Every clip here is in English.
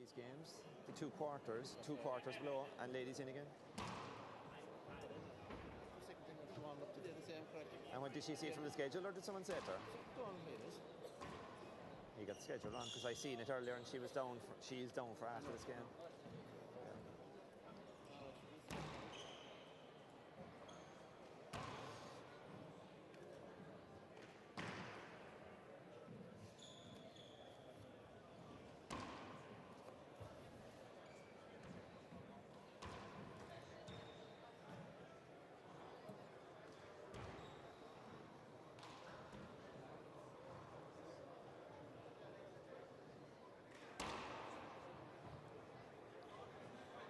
ladies' games, the two quarters below, and ladies in again. And what did she see it from the schedule, or did someone say it to her? He got the schedule wrong, because I seen it earlier, and she is down for after this game.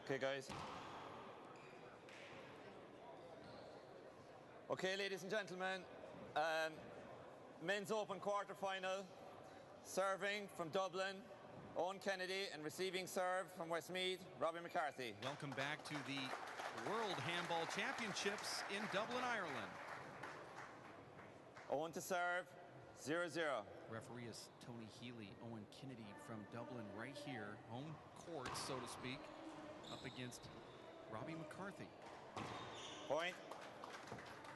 Okay, guys. Okay, ladies and gentlemen, men's open quarter-final, serving from Dublin, Owen Kennedy, and receiving serve from Westmeath, Robbie McCarthy. Welcome back to the World Handball Championships in Dublin, Ireland. Owen to serve, 0-0. Referee is Tony Healy. Owen Kennedy from Dublin right here, home court, so to speak, up against Robbie McCarthy. Point.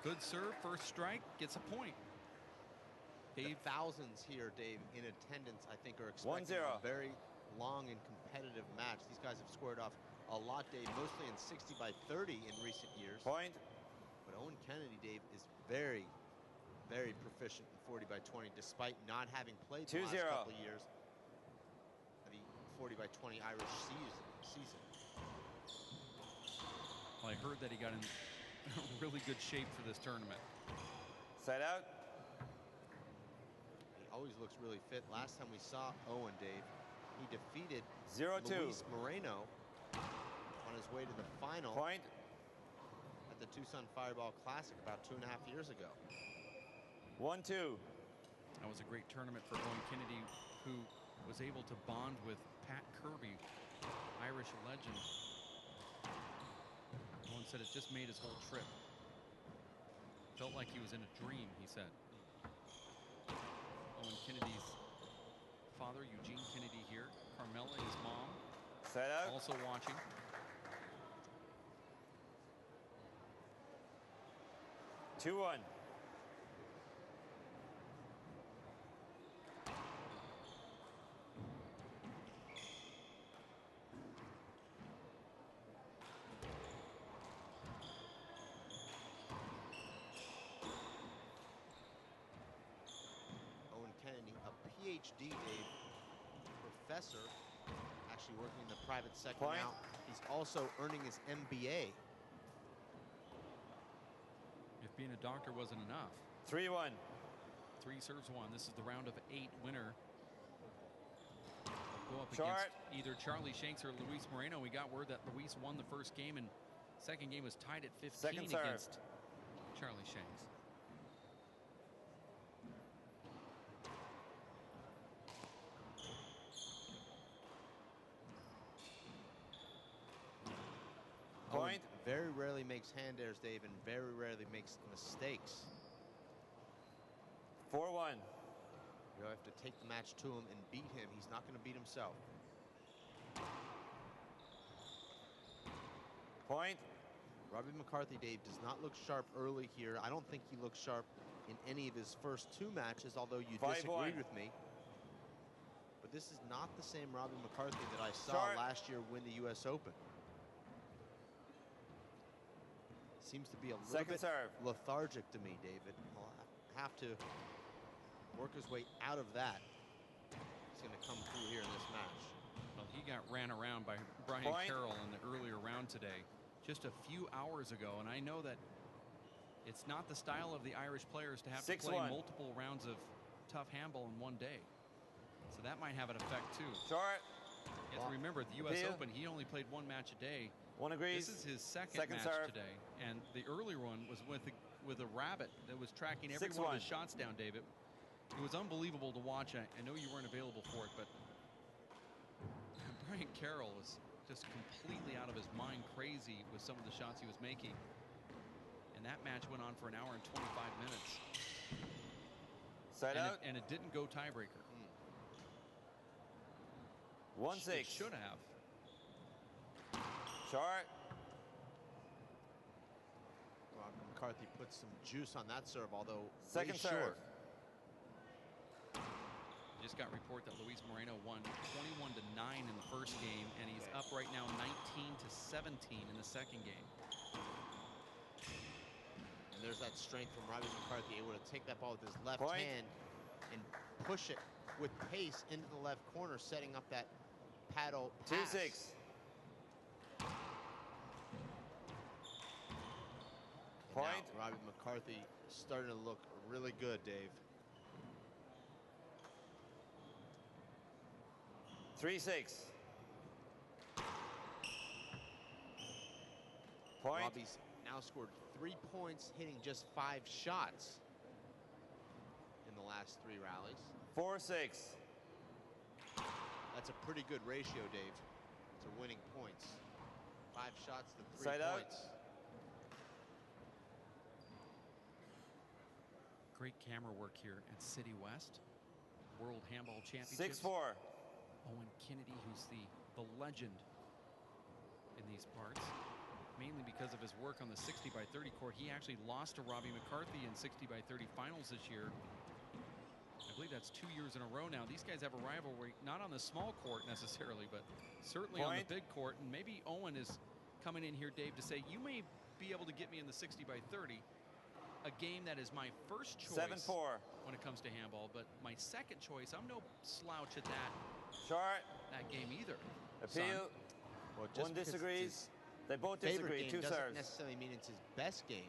Good serve, first strike, gets a point. Dave, the thousands here, Dave, in attendance, I think, are expecting a very long and competitive match. These guys have squared off a lot, Dave, mostly in 60 by 30 in recent years. Point. But Owen Kennedy, Dave, is very, very proficient in 40 by 20, despite not having played the last couple of years of the 40 by 20 Irish season. Well, I heard that he got in really good shape for this tournament. Side out. He always looks really fit. Last time we saw Owen, Dave, he defeated 0-2 Luis Moreno on his way to the final point at the Tucson Fireball Classic about 2.5 years ago. 1-2. That was a great tournament for Owen Kennedy, who was able to bond with Pat Kirby, Irish legend. Owen said it just made his whole trip. Felt like he was in a dream, he said. Owen Kennedy's father, Eugene Kennedy, here. Carmela, his mom, set out, also watching. Two-1. Kennedy, a PhD, Dave, professor, actually working in the private sector now. He's also earning his MBA. If being a doctor wasn't enough. 3-1. 3 serves 1. This is the round of 8 winner. Go up Short. Against either Charlie Shanks or Luis Moreno. We got word that Luis won the first game, and second game was tied at 15 against Charlie Shanks. Point. Owen very rarely makes hand airs, Dave, and very rarely makes mistakes. 4-1. You have to take the match to him and beat him. He's not going to beat himself. Point. Robbie McCarthy, Dave, does not look sharp early here. I don't think he looks sharp in any of his first 2 matches, although you disagreed with me. But this is not the same Robbie McCarthy that I saw last year win the U.S. Open. Seems to be a little bit lethargic to me, David. He'll have to work his way out of that. He's going to come through here in this match. Well, he got ran around by Brian Carroll in the earlier round today, just a few hours ago, and I know that it's not the style of the Irish players to have to play multiple rounds of tough handball in one day. So that might have an effect too. Short. You have to remember, at the U.S. Open, he only played 1 match a day. One agrees. This is his second match today, and the earlier one was with a rabbit that was tracking every one of his shots down, David. It was unbelievable to watch. I know you weren't available for it, but Brian Carroll was just completely out of his mind, crazy with some of the shots he was making. And that match went on for an hour and 25 minutes. Side out. And it didn't go tiebreaker. 1-6. It should have. Short. McCarthy puts some juice on that serve, although Second serve. short. Just got report that Luis Moreno won 21-9 in the first game, and he's up right now 19-17 in the second game. And there's that strength from Robbie McCarthy, able to take that ball with his left Point. hand and push it with pace into the left corner, setting up that paddle pass. 2-6. Point. Now, Robbie McCarthy starting to look really good, Dave. 3-6. Point. Robbie's now scored 3 points, hitting just 5 shots in the last 3 rallies. 4-6. That's a pretty good ratio, Dave, to winning points. 5 shots to 3 Side out. points. Great camera work here at City West World Handball Championships. 6-4. Owen Kennedy, who's the legend in these parts, mainly because of his work on the 60x30 court. He actually lost to Robbie McCarthy in 60x30 finals this year. I believe that's 2 years in a row now. These guys have a rivalry, not on the small court necessarily, but certainly on the big court. And maybe Owen is coming in here, Dave, to say, you may be able to get me in the 60x30, a game that is my first choice 7-4. when it comes to handball, but my second choice, I'm no slouch at Short. that game either. Appeal. Well, just One because disagrees. They both favorite disagree. game 2 doesn't serves. necessarily mean it's his best game.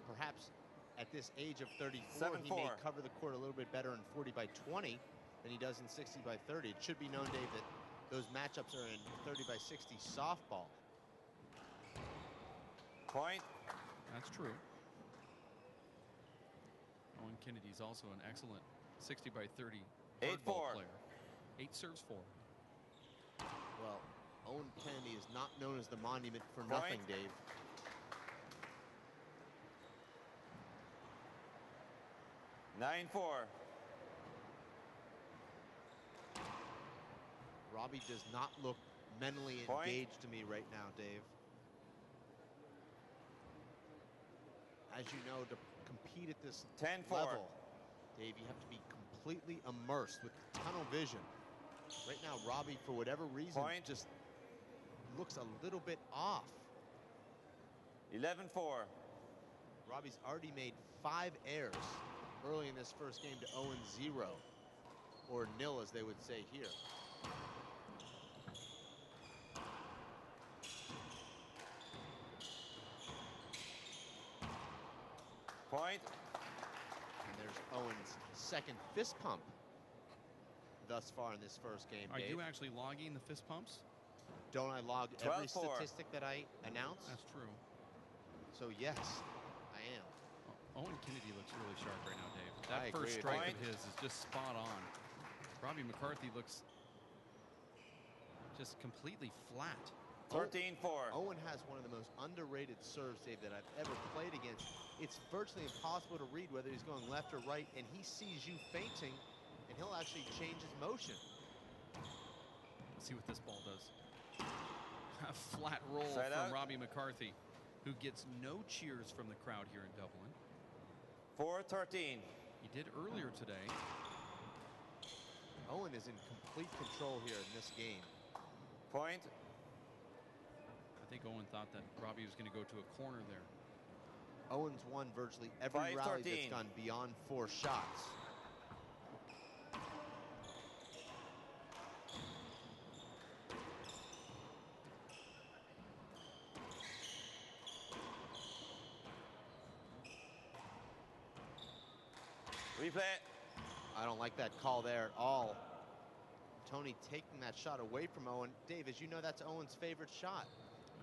Perhaps at this age of 34, he 7-4. may cover the court a little bit better in 40x20 than he does in 60x30. It should be known, Dave, that those matchups are in 30x60 softball. Point. That's true. Owen Kennedy's also an excellent 60x30 hardball 8-4. player. 8 serves 4. Well, Owen Kennedy is not known as the monument for nothing, Dave. Nine 4. Robbie does not look mentally Point. engaged to me right now, Dave. As you know, to compete at this 10-4. level, Dave, you have to be completely immersed with tunnel vision. Right now, Robbie, for whatever reason, Point. just looks a little bit off. 11-4. Robbie's already made 5 errors early in this first game to 0-0, or nil, as they would say here. Point. And there's Owen's second fist pump thus far in this first game, Are Dave. you actually logging the fist pumps? Don't I log every 12-4. statistic that I announce? That's true. So yes, I am. Owen Kennedy looks really sharp right now, Dave. I That agree first with strike you. of his is just spot on. Robbie McCarthy looks just completely flat. 13-4. Owen has one of the most underrated serves, Dave, that I've ever played against. It's virtually impossible to read whether he's going left or right, and he sees you fainting, and he'll actually change his motion. Let's see what this ball does. A flat roll Side from out. Robbie McCarthy, who gets no cheers from the crowd here in Dublin. 4-13. He did earlier today. Owen is in complete control here in this game. Point. I think Owen thought that Robbie was going to go to a corner there. Owen's won virtually every rally that's 5-13. gone beyond 4 shots. Replay. I don't like that call there at all. Tony taking that shot away from Owen. Dave, as you know, that's Owen's favorite shot.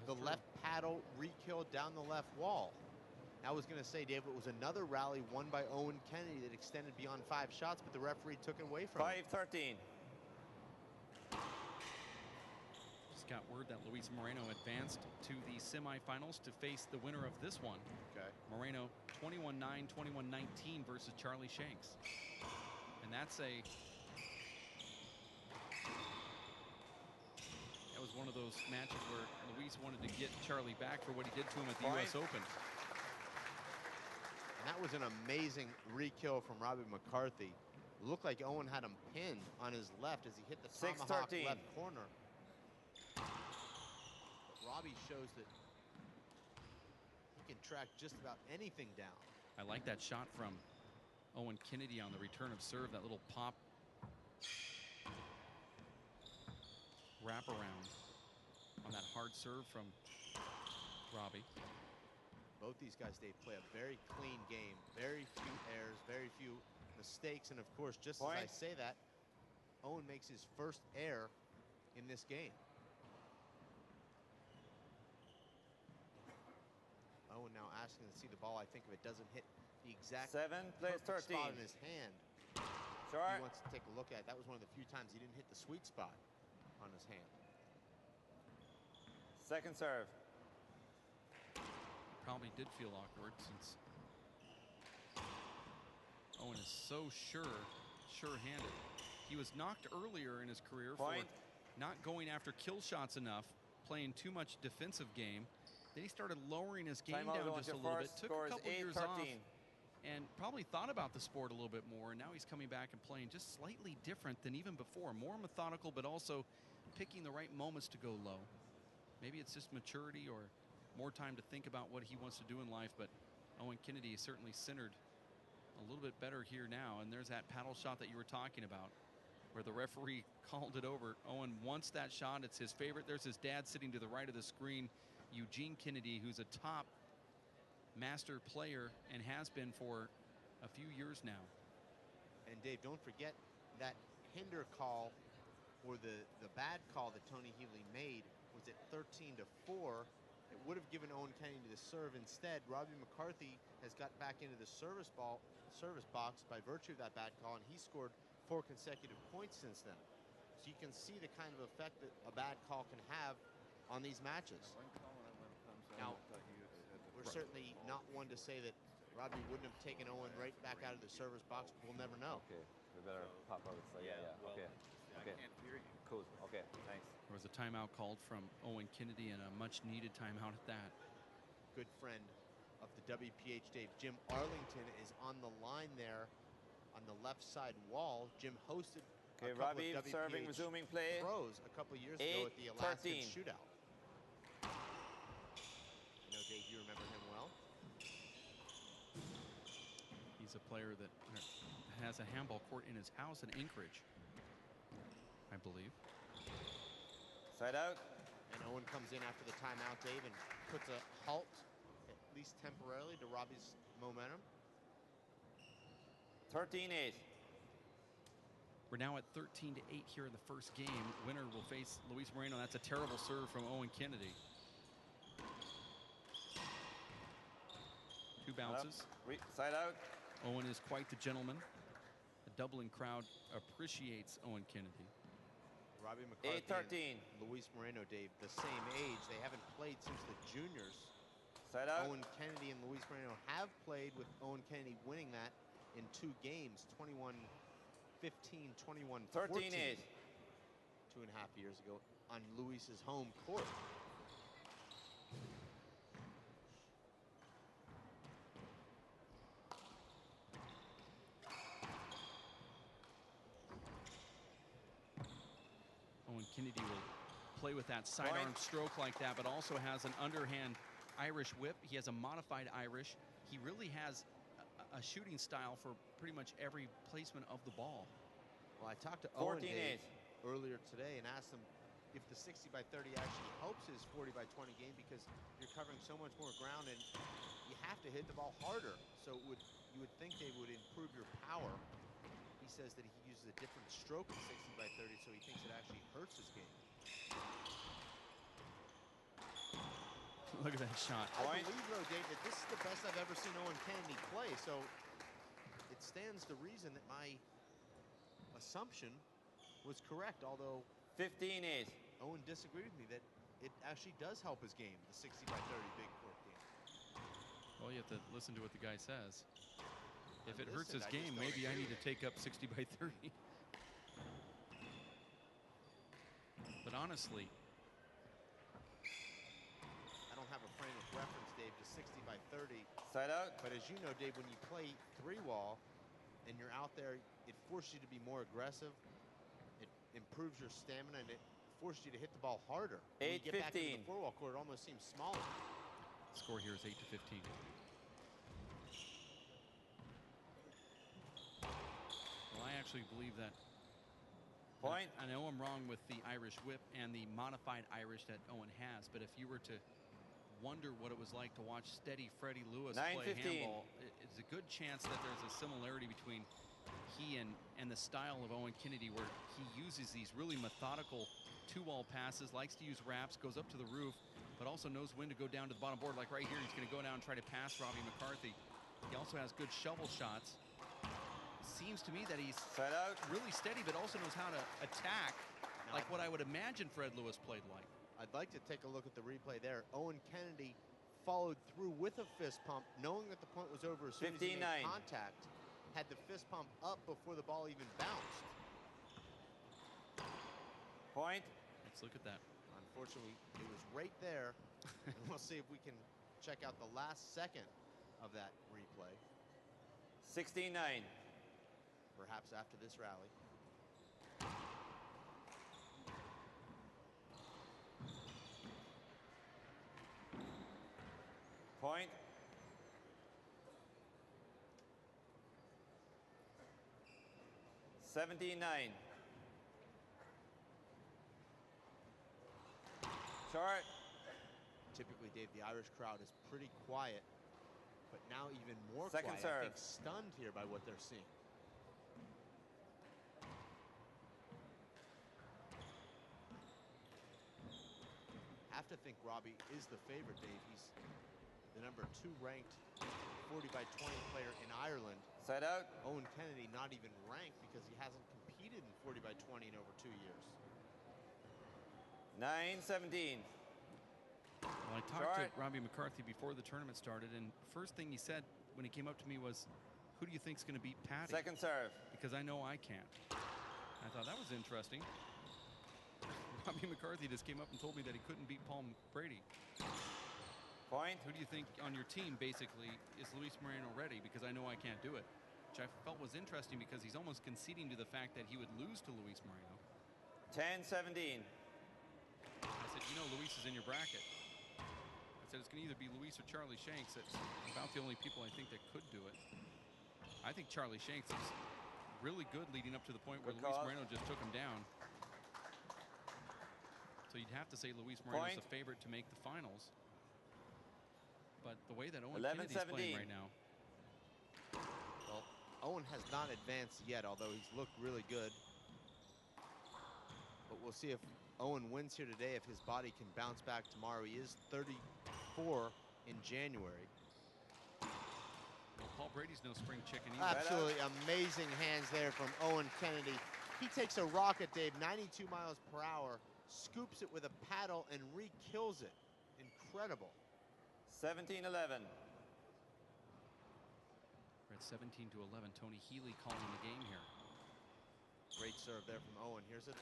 The true. left paddle re-kill down the left wall. I was going to say, Dave, it was another rally won by Owen Kennedy that extended beyond 5 shots, but the referee took it away from him. 5-13. Just got word that Luis Moreno advanced to the semifinals to face the winner of this one. Okay. Moreno 21-9, 21-19 versus Charlie Shanks. And that's a one of those matches where Luis wanted to get Charlie back for what he did to him at the U.S. Open. And that was an amazing re-kill from Robbie McCarthy. Looked like Owen had him pinned on his left as he hit the tomahawk left corner. But Robbie shows that he can track just about anything down. I like that shot from Owen Kennedy on the return of serve, that little pop wraparound on that hard serve from Robbie. Both these guys, they play a very clean game. Very few errors, very few mistakes. And of course, just as I say that, Owen makes his first error in this game. Owen now asking to see the ball. I think if it doesn't hit the exact spot in his hand, he wants to take a look at it. That was one of the few times he didn't hit the sweet spot on his hand. Second serve. Probably did feel awkward since Owen is so sure-handed. He was knocked earlier in his career for not going after kill shots enough, playing too much defensive game. Then he started lowering his game down just a little bit, took a couple years off, and probably thought about the sport a little bit more. And now he's coming back and playing just slightly different than even before. More methodical, but also picking the right moments to go low. Maybe it's just maturity or more time to think about what he wants to do in life. But Owen Kennedy is certainly centered a little bit better here now. And there's that paddle shot that you were talking about, where the referee called it over. Owen wants that shot. It's his favorite. There's his dad sitting to the right of the screen, Eugene Kennedy, who's a top master player and has been for a few years now. And Dave, don't forget that hinder call, or the bad call that Tony Healy made, was at 13-4. It would have given Owen Kennedy the serve. Instead, Robbie McCarthy has got back into the service box by virtue of that bad call, and he scored 4 consecutive points since then. So you can see the kind of effect that a bad call can have on these matches. Now, we're certainly not one to say that Robbie wouldn't have taken Owen right back out of the service box. We'll never know. Okay, we better pop out. Okay. I can't hear you. Cool. Okay, thanks. There was a timeout called from Owen Kennedy, and a much-needed timeout at that. Good friend of the WPH, Dave, Jim Arlington, is on the line there on the left side wall. Jim hosted a couple Robbie of WPH serving, resuming play. Pros a couple of years ago at the Alaskan Shootout. I know, Dave, you remember him well. He's a player that has a handball court in his house in Anchorage, I believe. Side out. And Owen comes in after the timeout, Dave, and puts a halt, at least temporarily, to Robbie's momentum. 13-8. We're now at 13-8 here in the first game. Winner will face Luis Moreno. That's a terrible serve from Owen Kennedy. 2 bounces. Side out. Owen is quite the gentleman. The Dublin crowd appreciates Owen Kennedy. Robbie McCarthy 8-13. and Luis Moreno, Dave, the same age. They haven't played since the juniors. Side out. Owen Kennedy and Luis Moreno have played, with Owen Kennedy winning that in 2 games, 21-15, 21-14. 13-8. 2.5 years ago on Luis's home court. Owen Kennedy will play with that sidearm stroke like that, but also has an underhand Irish whip. He has a modified Irish. He really has a shooting style for pretty much every placement of the ball. Well, I talked to Owen earlier today and asked him if the 60-by-30 actually helps his 40-by-20 game, because you're covering so much more ground and you have to hit the ball harder. So you would think they would improve your power. He says that he uses a different stroke in 60-by-30, so he thinks it actually hurts his game. Look at that shot. I believe, though, Dave, that this is the best I've ever seen Owen Kennedy play, so it stands to reason that my assumption was correct, although 15-8. Owen disagreed with me that it actually does help his game, the 60-by-30 big court game. Well, you have to listen to what the guy says. If it hurts his game, maybe I need to take up 60-by-30. But honestly, have a frame of reference, Dave, to 60 by 30. Side out. But as you know, Dave, when you play 3-wall and you're out there, it forces you to be more aggressive. It improves your stamina, and it forces you to hit the ball harder. When you get back into the 4-wall court, it almost seems smaller. The score here is 8-15. Well, I actually believe that. Point. I know I'm wrong with the Irish whip and the modified Irish that Owen has, but if you were to wonder what it was like to watch steady Freddie Lewis play handball, it's a good chance that there's a similarity between he and the style of Owen Kennedy, where he uses these really methodical 2-wall passes, likes to use wraps, goes up to the roof, but also knows when to go down to the bottom board. Like right here, he's going to go down and try to pass Robbie McCarthy. He also has good shovel shots. Seems to me that he's really steady, but also knows how to attack, like what I would imagine Fred Lewis played like. I'd like to take a look at the replay there. Owen Kennedy followed through with a fist pump, knowing that the point was over as soon as he made contact. Had the fist pump up before the ball even bounced. Point. Let's look at that. Unfortunately, it was right there. And we'll see if we can check out the last second of that replay. 16-9. Perhaps after this rally. Point. $17-9. Short. Typically, Dave, the Irish crowd is pretty quiet, but now even more Second quiet. serve. I think stunned here by what they're seeing. Have to think Robbie is the favorite, Dave. He's the number 2 ranked 40 by 20 player in Ireland. Side out. Owen Kennedy not even ranked because he hasn't competed in 40 by 20 in over 2 years. 9-17. Well, I talked to Robbie McCarthy before the tournament started, and first thing he said when he came up to me was, "Who do you think's going to beat Patty?" Second serve. Because I know I can't. I thought that was interesting. Robbie McCarthy just came up and told me that he couldn't beat Paul Brady. Point. Who do you think on your team, basically, is Luis Moreno ready? Because I know I can't do it. Which I felt was interesting because he's almost conceding to the fact that he would lose to Luis Moreno. 10-17. I said, you know, Luis is in your bracket. I said, it's going to either be Luis or Charlie Shanks. That's about the only people I think that could do it. I think Charlie Shanks is really good leading up to the point where Luis Moreno just took him down. So you'd have to say Luis Moreno is the favorite to make the finals. But the way that Owen Kennedy's playing right now. Well, Owen has not advanced yet, although he's looked really good. But we'll see if Owen wins here today, if his body can bounce back tomorrow. He is 34 in January. Well, Paul Brady's no spring chicken either. Absolutely amazing hands there from Owen Kennedy. He takes a rocket, Dave, 92 miles per hour, scoops it with a paddle and re-kills it. Incredible. 17-11. We're at 17-11. Tony Healy calling the game here. Great serve there from Owen. Here's a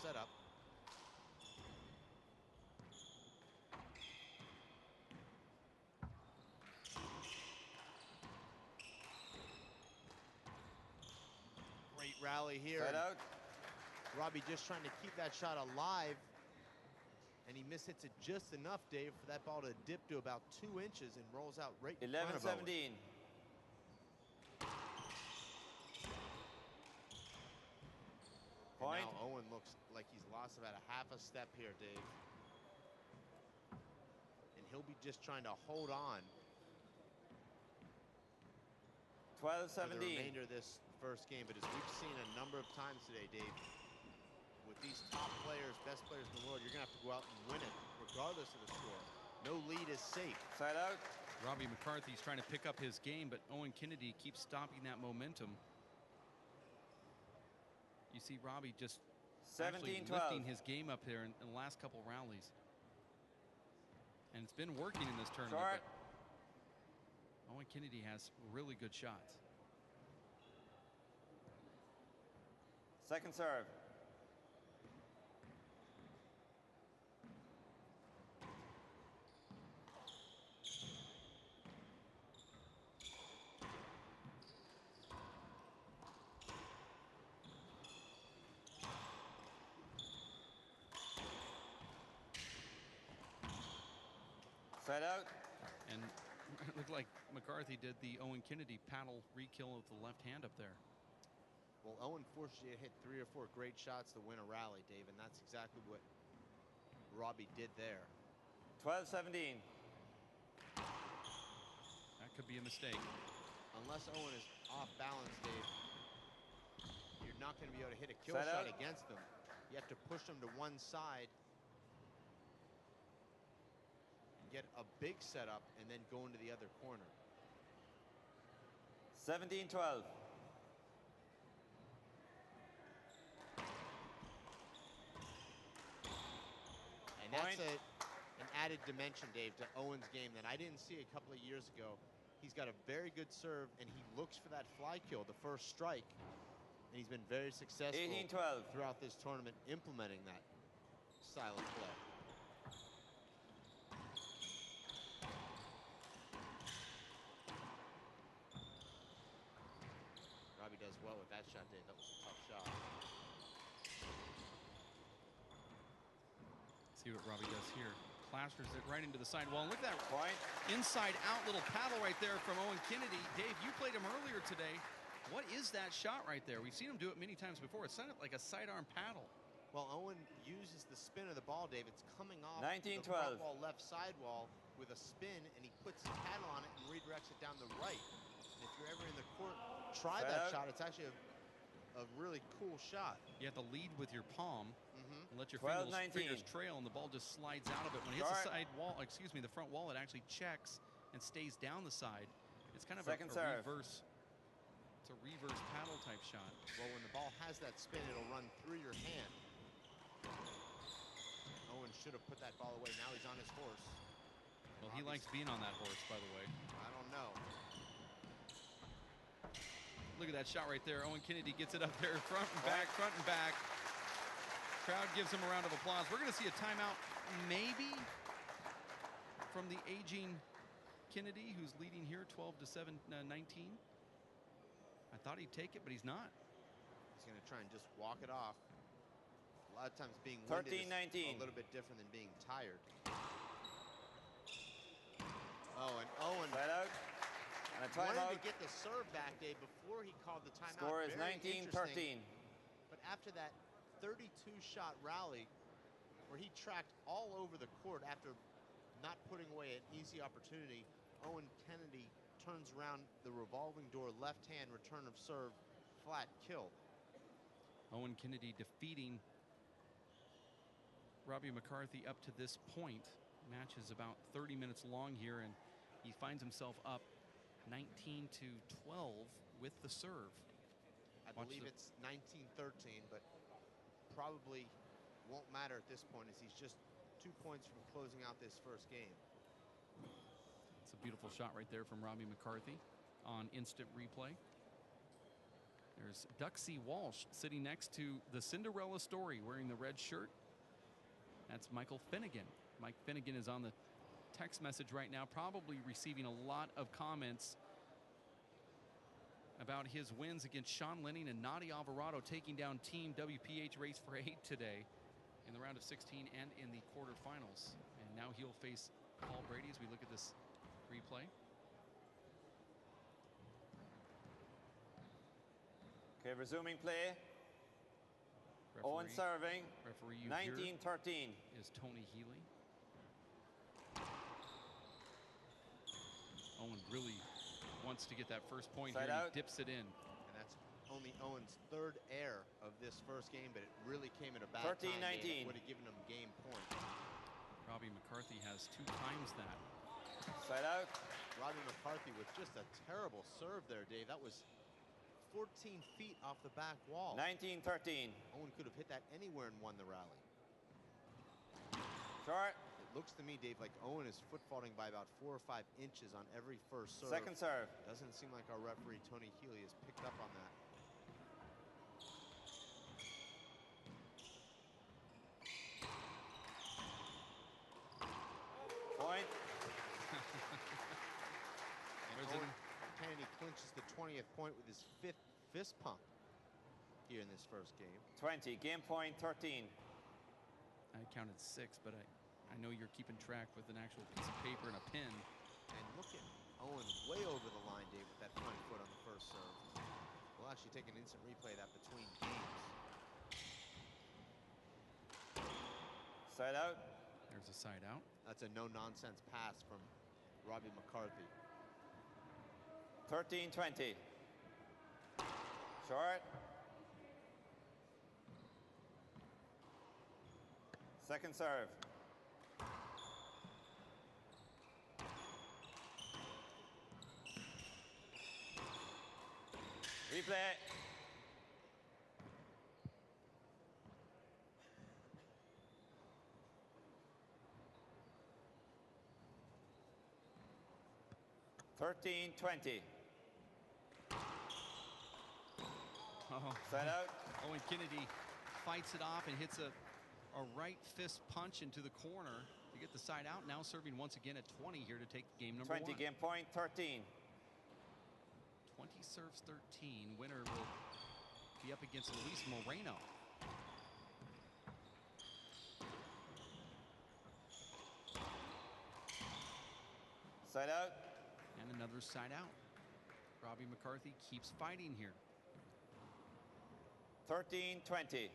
setup. Great rally here. Side out. Robbie just trying to keep that shot alive. And he mishits it just enough, Dave, for that ball to dip to about 2 inches and rolls out right in front of Owen. 11-17. Point. Now Owen looks like he's lost about a half a step here, Dave. And he'll be just trying to hold on 12-17. for the remainder of this first game. But as we've seen a number of times today, Dave, with these top players, best players in the world, you're going to have to go out and win it, regardless of the score. No lead is safe. Side out. Robbie McCarthy's trying to pick up his game, but Owen Kennedy keeps stopping that momentum. You see Robbie just actually lifting his game up here in the last couple rallies. And it's been working in this tournament. But Owen Kennedy has really good shots. Second serve. Side out. And it looked like McCarthy did the Owen Kennedy paddle re-kill with the left hand up there. Well, Owen forced you to hit 3 or 4 great shots to win a rally, Dave, and that's exactly what Robbie did there. 12-17. That could be a mistake. Unless Owen is off balance, Dave, you're not going to be able to hit a kill Side shot out. against them. You have to push them to one side, get a big setup, and then go into the other corner. 17-12. And that's an added dimension, Dave, to Owen's game that I didn't see a couple of years ago. He's got a very good serve, and he looks for that fly kill, the first strike. And he's been very successful 18-12. throughout this tournament implementing that style of play. Robbie does well with that shot, Dave. That was a tough shot. See what Robbie does here. Plasters it right into the sidewall. Look at that Point. inside out little paddle right there from Owen Kennedy. Dave, you played him earlier today. What is that shot right there? We've seen him do it many times before. It's kind of like a sidearm paddle. Well, Owen uses the spin of the ball, Dave. It's coming off 19-12. the front wall, left sidewall with a spin, and he puts the paddle on it and redirects it down the right. And if you're ever in the court, try that shot. It's actually a really cool shot. You have to lead with your palm and let your 12-19. fingers trail, and the ball just slides out of it. When it hits the side wall, excuse me, the front wall, it actually checks and stays down the side. It's kind of a reverse. It's a reverse paddle type shot. Well, when the ball has that spin, it'll run through your hand. Owen should have put that ball away. Now he's on his horse. Well, he likes being on that horse, by the way. I don't know. Look at that shot right there. Owen Kennedy gets it up there, front and back, front and back. Crowd gives him a round of applause. We're going to see a timeout, maybe, from the aging Kennedy, who's leading here, 12-19. I thought he'd take it, but he's not. He's going to try and just walk it off. A lot of times being winded is a little bit different than being tired. Oh, and Owen wanted to get the serve back, Dave, before he called the timeout. Score is 19-13. But after that 32-shot rally where he tracked all over the court after not putting away an easy opportunity, Owen Kennedy turns around the revolving door, left hand, return of serve, flat kill. Owen Kennedy defeating Robbie McCarthy up to this point. Match is about 30 minutes long here, and he finds himself up 19-12 with the serve. I believe it's 19-13, but probably won't matter at this point as he's just 2 points from closing out this first game. It's a beautiful shot right there from Robbie McCarthy on instant replay. There's Duxie Walsh sitting next to the Cinderella Story wearing the red shirt. That's Michael Finnegan. Mike Finnegan is on the text message right now, probably receiving a lot of comments about his wins against Sean Lenning and Nadi Alvarado, taking down Team WPH Race for 8 today in the round of 16 and in the quarterfinals. And now he'll face Paul Brady as we look at this replay. Okay, resuming play. Owen serving. Referee 19-13 is Tony Healy. Owen really wants to get that first point here. He dips it in. And that's only Owen's third air of this first game, but it really came at a bad 13-19. time. It would have given him game point. Robbie McCarthy has 2 times that. Side out. Robbie McCarthy with just a terrible serve there, Dave. That was 14 feet off the back wall. 19-13. Owen could have hit that anywhere and won the rally. Short. It looks to me, Dave, like Owen is foot faulting by about 4 or 5 inches on every first serve. Second serve. Doesn't seem like our referee, Tony Healy, has picked up on that. Point. And Owen Kennedy clinches the 20th point with his 5th fist pump here in this first game. 20. Game point 13. I counted 6, but I know you're keeping track with an actual piece of paper and a pen. And look at Owen way over the line, Dave, with that front foot on the first serve. We'll actually take an instant replay of that between games. Side out. There's a side out. That's a no-nonsense pass from Robbie McCarthy. 13-20. Short. Second serve. Replay. $13-20. Oh. Side out. Owen Kennedy fights it off and hits a right fist punch into the corner to get the side out. Now serving once again at 20 here to take game number 20, 1. game point, 13. 20 serves 13. Winner will be up against Luis Moreno. Side out. And another side out. Robbie McCarthy keeps fighting here. 13-20.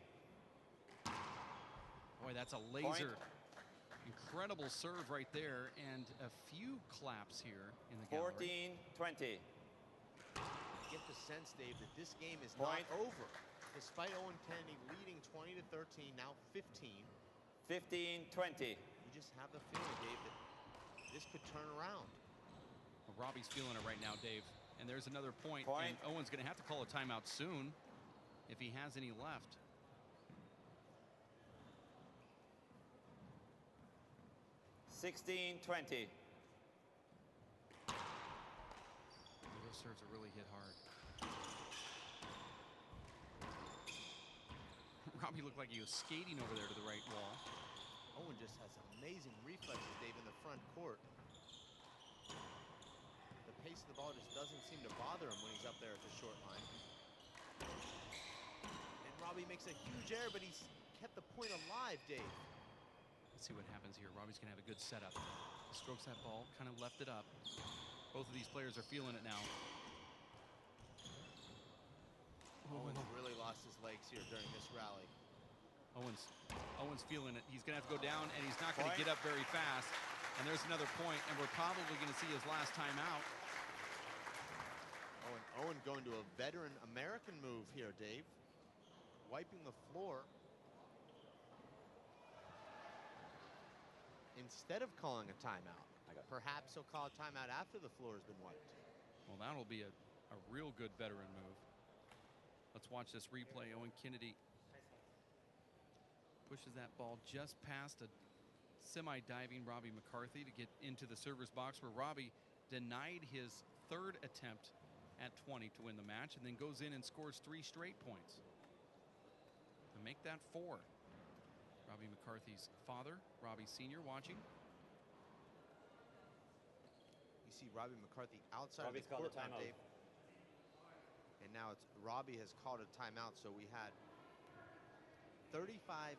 Boy, that's a laser. Point. Incredible serve right there, and a few claps here in the gallery. 14-20. Get the sense, Dave, that this game is Point. not over. Despite Owen Kennedy leading 20-13, now 15. 15-20. You just have the feeling, Dave, that this could turn around. Well, Robbie's feeling it right now, Dave. And there's another point. Point. And Owen's going to have to call a timeout soon if he has any left. $16-20. Those serves are really hit hard. Robbie looked like he was skating over there to the right wall. Owen just has amazing reflexes, Dave, in the front court. The pace of the ball just doesn't seem to bother him when he's up there at the short line. And Robbie makes a huge error, but he's kept the point alive, Dave. Let's see what happens here. Robbie's going to have a good setup. He strokes that ball, kind of left it up. Both of these players are feeling it now. Owen's really lost his legs here during this rally. Owen's feeling it. He's going to have to go down, and he's not going to get up very fast. And there's another point, and we're probably going to see his last time out. Owen going to a veteran American move here, Dave. Wiping the floor. Instead of calling a timeout. Perhaps he'll call a timeout after the floor has been wiped. Well, that'll be a real good veteran move. Let's watch this replay. Owen Kennedy pushes that ball just past a semi-diving Robbie McCarthy to get into the server's box, where Robbie denied his third attempt at 20 to win the match, and then goes in and scores 3 straight points to make that 4. Robbie McCarthy's father, Robbie Sr., watching. You see Robbie McCarthy outside Robbie's of the court called a now, timeout. Dave. And now it's Robbie has called a timeout, so we had 45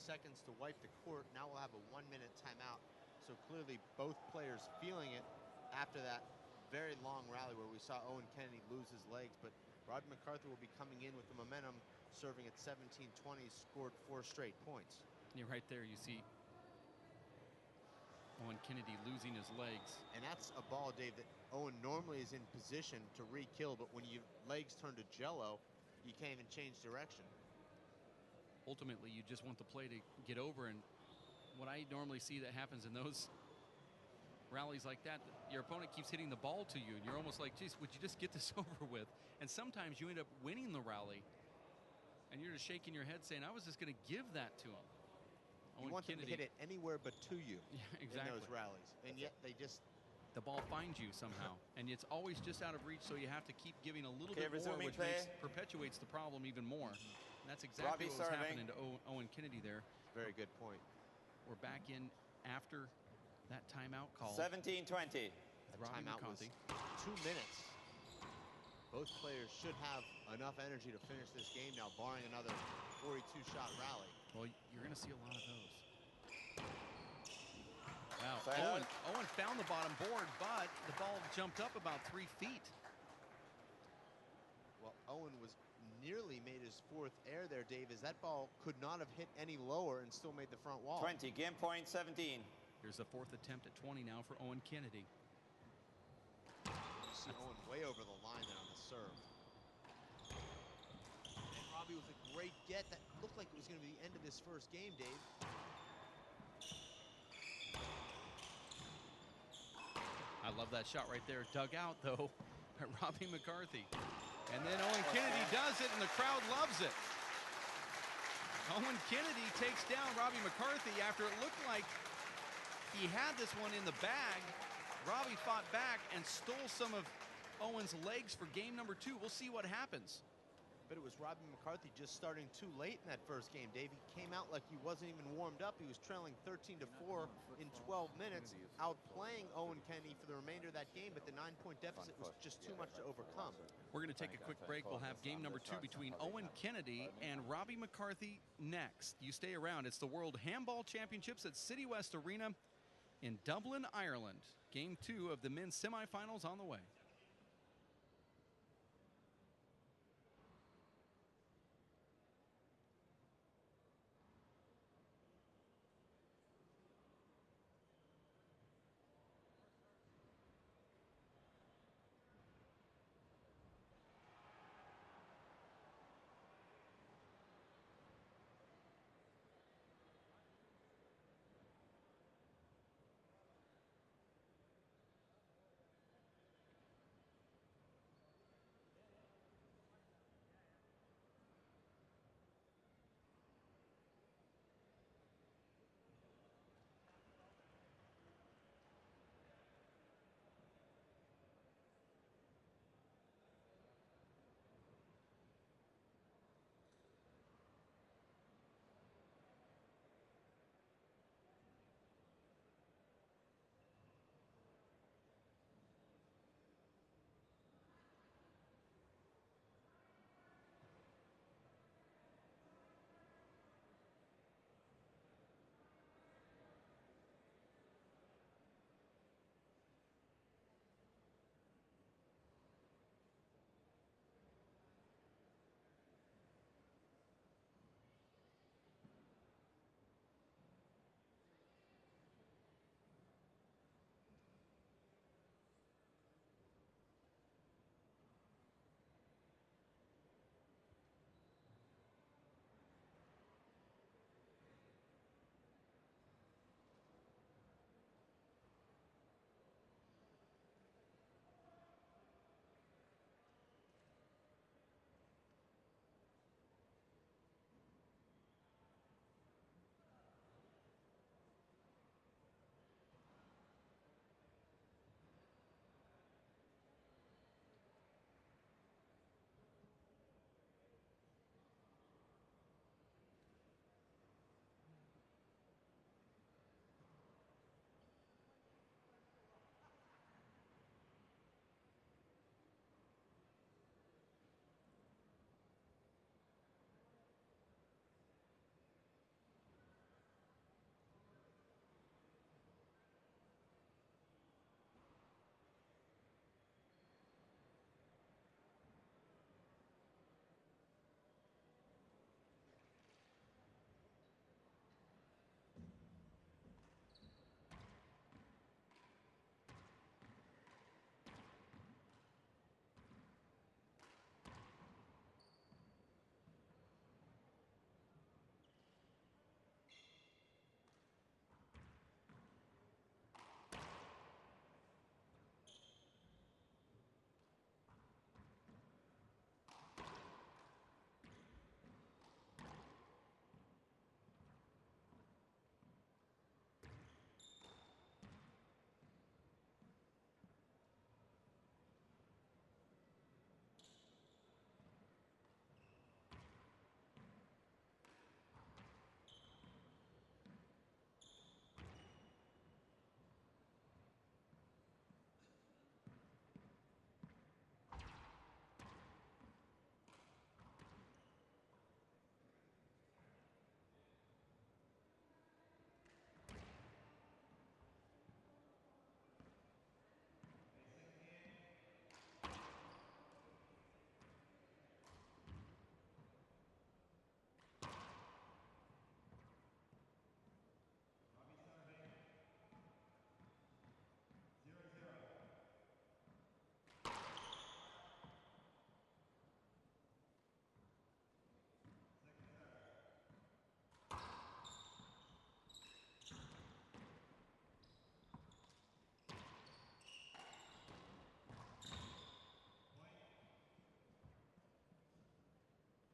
seconds to wipe the court. Now we'll have a 1-minute timeout. So clearly both players feeling it after that very long rally where we saw Owen Kennedy lose his legs. But Robbie McCarthy will be coming in with the momentum, serving at 17-20, scored 4 straight points. Yeah, right there you see Owen Kennedy losing his legs. And that's a ball, Dave, that Owen normally is in position to re-kill, but when your legs turn to jello, you can't even change direction. Ultimately, you just want the play to get over, and what I normally see that happens in those rallies like that, your opponent keeps hitting the ball to you, and you're almost like, geez, would you just get this over with? And sometimes you end up winning the rally, and you're just shaking your head saying, I was just going to give that to him. You want them to hit it anywhere but to you. Yeah, exactly. In those rallies, and yet they just... The ball finds you somehow, and it's always just out of reach, so you have to keep giving a little bit more, which perpetuates the problem even more. And that's exactly what was happening to Owen Kennedy there. Very good point. We're back in after that timeout call. 17-20. Timeout was 2 minutes. Both players should have enough energy to finish this game now, barring another 42-shot rally. Well, you're going to see a lot of those. Wow, Owen found the bottom board, but the ball jumped up about 3 feet. Well, Owen was nearly made his 4th air there, Dave, as that ball could not have hit any lower and still made the front wall. 20, game point 17. Here's the 4th attempt at 20 now for Owen Kennedy. You see Owen way over the line there on the serve. And Robbie with a great get. That looked like it was going to be the end of this first game, Dave. I love that shot right there. Dug out, though, by Robbie McCarthy. And then Owen Kennedy does it, and the crowd loves it. Owen Kennedy takes down Robbie McCarthy after it looked like he had this one in the bag. Robbie fought back and stole some of Owen's legs for game number 2. We'll see what happens. But it was Robbie McCarthy just starting too late in that first game, Dave. He came out like he wasn't even warmed up. He was trailing 13-4 in 12 minutes, outplaying Owen Kennedy for the remainder of that game, but the 9-point deficit was just too much to overcome. We're going to take a quick break. We'll have game number 2 between Owen Kennedy and Robbie McCarthy next. You stay around. It's the World Handball Championships at City West Arena in Dublin, Ireland. Game 2 of the men's semifinals on the way.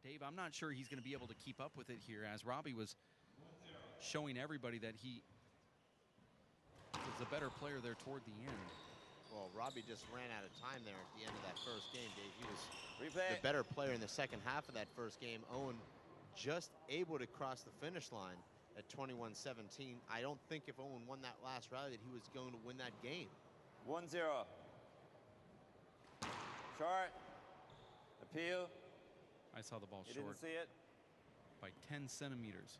Dave, I'm not sure he's going to be able to keep up with it here, as Robbie was showing everybody that he was the better player there toward the end. Well, Robbie just ran out of time there at the end of that first game, Dave. He was the better player in the second half of that first game. Owen just able to cross the finish line at 21-17. I don't think if Owen won that last rally that he was going to win that game. 1-0. Short. Appeal. I saw the ball You short. didn't see it? By 10 centimeters.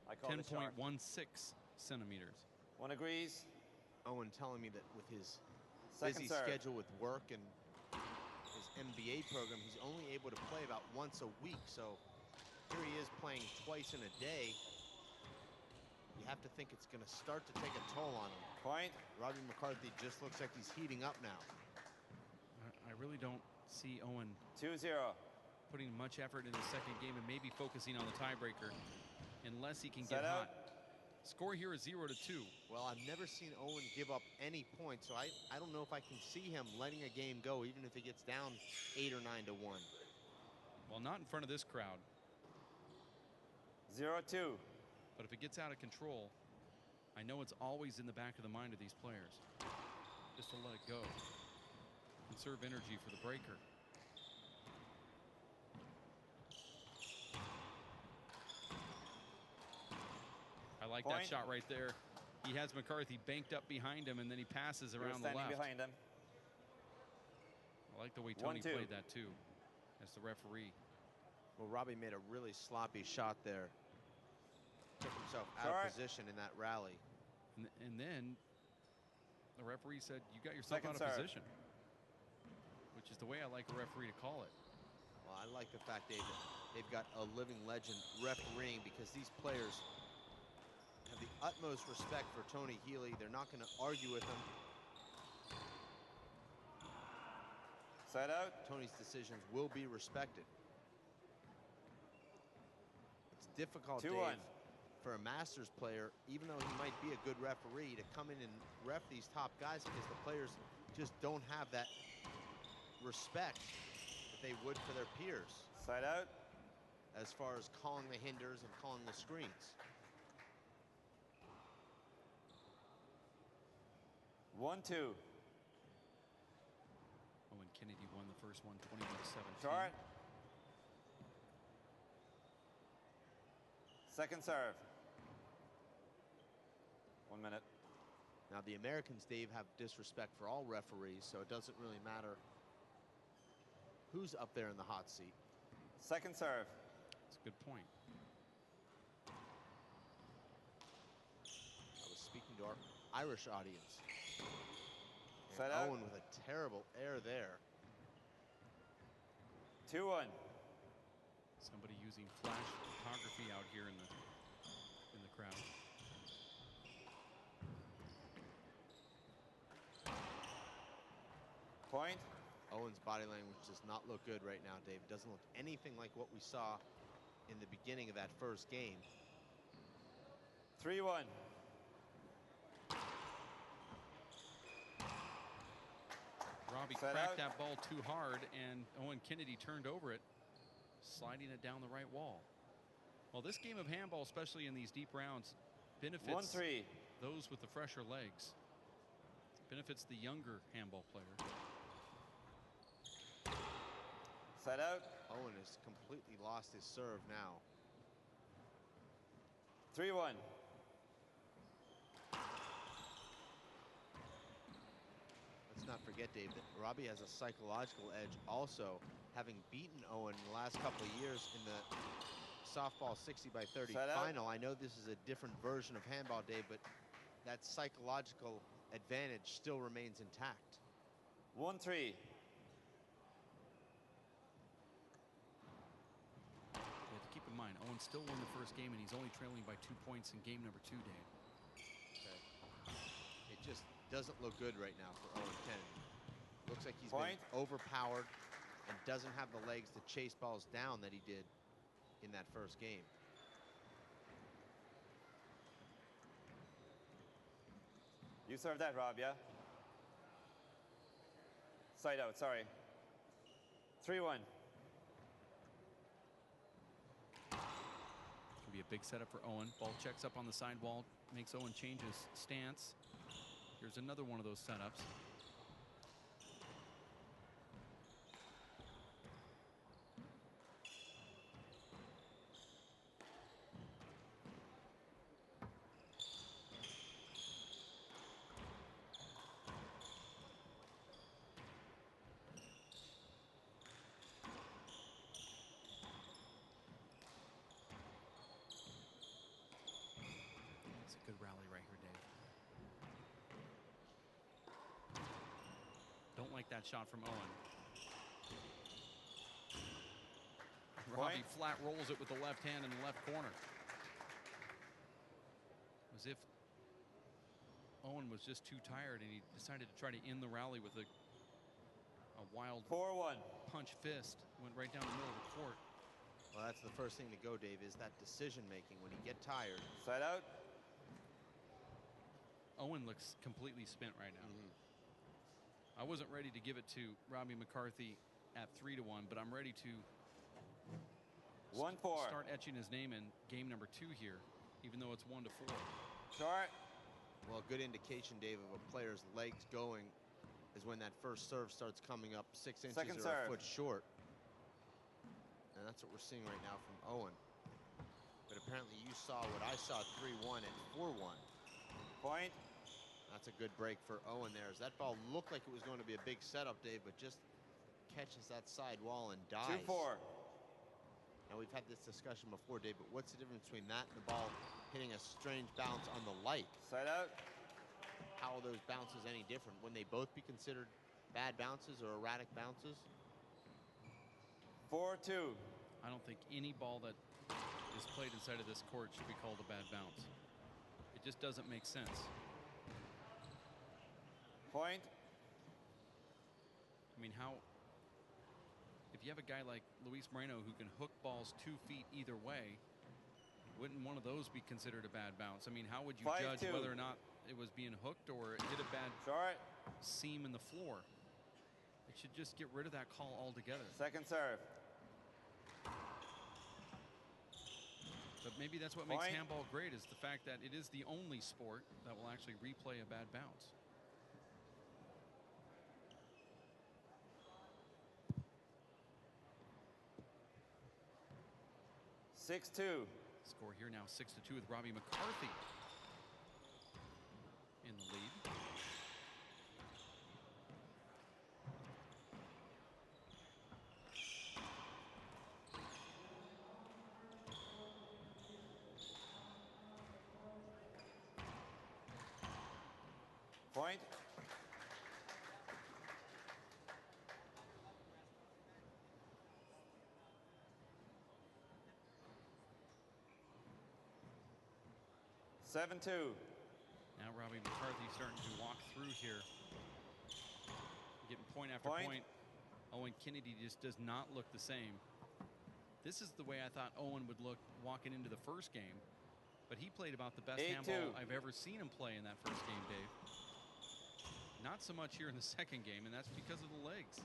I called it short. 10.16 centimeters. One agrees. Owen telling me that with his Second busy serve. schedule with work and his MBA program, he's only able to play about once a week. So here he is playing twice in a day. You have to think it's going to start to take a toll on him. Point. Robbie McCarthy just looks like he's heating up now. I really don't see Owen 2-0. putting much effort in the second game and maybe focusing on the tiebreaker unless he can Set get out. hot. Score here is 0-2. Well, I've never seen Owen give up any points, so I don't know if I can see him letting a game go, even if he gets down 8 or 9 to 1. Well, not in front of this crowd. 0-2. But if it gets out of control, I know it's always in the back of the mind of these players. Just to let it go. Conserve energy for the breaker. I like that shot right there. He has McCarthy banked up behind him, and then he passes around the left. Behind him. I like the way Tony 1-2. played that too, as the referee. Well, Robbie made a really sloppy shot there. Took himself out of position in that rally. And then the referee said, you got yourself out of position, which is the way I like a referee to call it. Well, I like the fact, Dave, that they've got a living legend refereeing, because these players have the utmost respect for Tony Healy. They're not going to argue with him. Side out. Tony's decisions will be respected. It's difficult, Dave, for a Masters player, even though he might be a good referee, to come in and ref these top guys, because the players just don't have that respect that they would for their peers. Side out. As far as calling the hinders and calling the screens. 1-2. Owen Kennedy won the first one, 21-17. Short. Second serve. 1 minute. Now the Americans, Dave, have disrespect for all referees, so it doesn't really matter who's up there in the hot seat. Second serve. That's a good point. I was speaking to our Irish audience. Side And out. Owen with a terrible error there. 2-1. Somebody using flash photography out here in the crowd. Point. Owen's body language does not look good right now, Dave. It doesn't look anything like what we saw in the beginning of that first game. 3-1. Robbie cracked that ball too hard, and Owen Kennedy turned over it, sliding it down the right wall. Well, this game of handball, especially in these deep rounds, benefits 1-3. those with the fresher legs. Benefits the younger handball player. Side out. Owen has completely lost his serve now. 3-1. Let's not forget, Dave, that Robbie has a psychological edge also, having beaten Owen in the last couple of years in the softball 60-by-30 final. I know this is a different version of handball, Dave, but that psychological advantage still remains intact. 1-3. Keep in mind, Owen still won the first game, and he's only trailing by 2 points in game number 2, Dave. Okay. It just doesn't look good right now for Owen Kennedy. Looks like he's been overpowered and doesn't have the legs to chase balls down that he did in that first game. You serve that, Rob, yeah? Side out, sorry. 3-1. Be a big setup for Owen. Ball checks up on the sidewall, makes Owen change his stance. Here's another one of those setups. Good rally right here, Dave. Don't like that shot from Owen. Robbie flat rolls it with the left hand in the left corner. As if Owen was just too tired and he decided to try to end the rally with a wild 4-1 punch fist. Went right down the middle of the court. Well, that's the first thing to go, Dave, is that decision making when you get tired. Side out. Owen looks completely spent right now. I wasn't ready to give it to Robbie McCarthy at 3-1, but I'm ready to 1-4. Start etching his name in game number 2 here, even though it's 1-4. Short. Well, a good indication, Dave, of a player's legs going is when that first serve starts coming up 6 inches Second or serve. a foot short. And that's what we're seeing right now from Owen. But apparently you saw what I saw 3-1 and 4-1. Point. That's a good break for Owen there, as that ball looked like it was going to be a big setup, Dave, but just catches that side wall and dies. 2-4. Now, we've had this discussion before, Dave, but what's the difference between that and the ball hitting a strange bounce on the light? Side out. How are those bounces any different? Wouldn't they both be considered bad bounces or erratic bounces? 4-2. I don't think any ball that is played inside of this court should be called a bad bounce. It just doesn't make sense. Point. I mean, how, if you have a guy like Luis Moreno who can hook balls 2 feet either way, wouldn't one of those be considered a bad bounce? I mean, how would you judge whether or not it was being hooked or it hit a bad seam in the floor? It should just get rid of that call altogether. Second serve. But maybe that's what makes handball great, is the fact that it is the only sport that will actually replay a bad bounce. Score Score here now 6-2 with Robbie McCarthy in the lead. Point. Seven-two. Now Robbie McCarthy starting to walk through here. Getting point after point. Owen Kennedy just does not look the same. This is the way I thought Owen would look walking into the first game. But he played about the best handball I've ever seen him play in that first game, Dave. Not so much here in the second game, and that's because of the legs.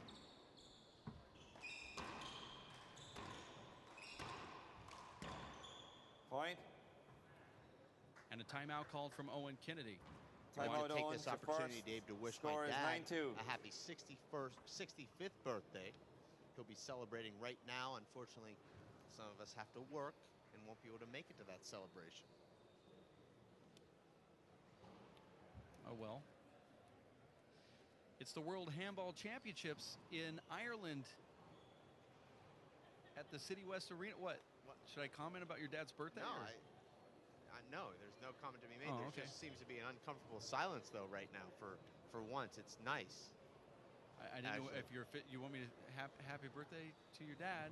Point. And a timeout called from Owen Kennedy. I want to take this opportunity, Dave, to wish my dad a happy 65th birthday. He'll be celebrating right now. Unfortunately, some of us have to work and won't be able to make it to that celebration. Oh, well. It's the World Handball Championships in Ireland at the City West Arena. What? Should I comment about your dad's birthday? No, no, there's no comment to be made. There just seems to be an uncomfortable silence, though, right now. For once, it's nice. I didn't know if you're fit. You want me to happy birthday to your dad?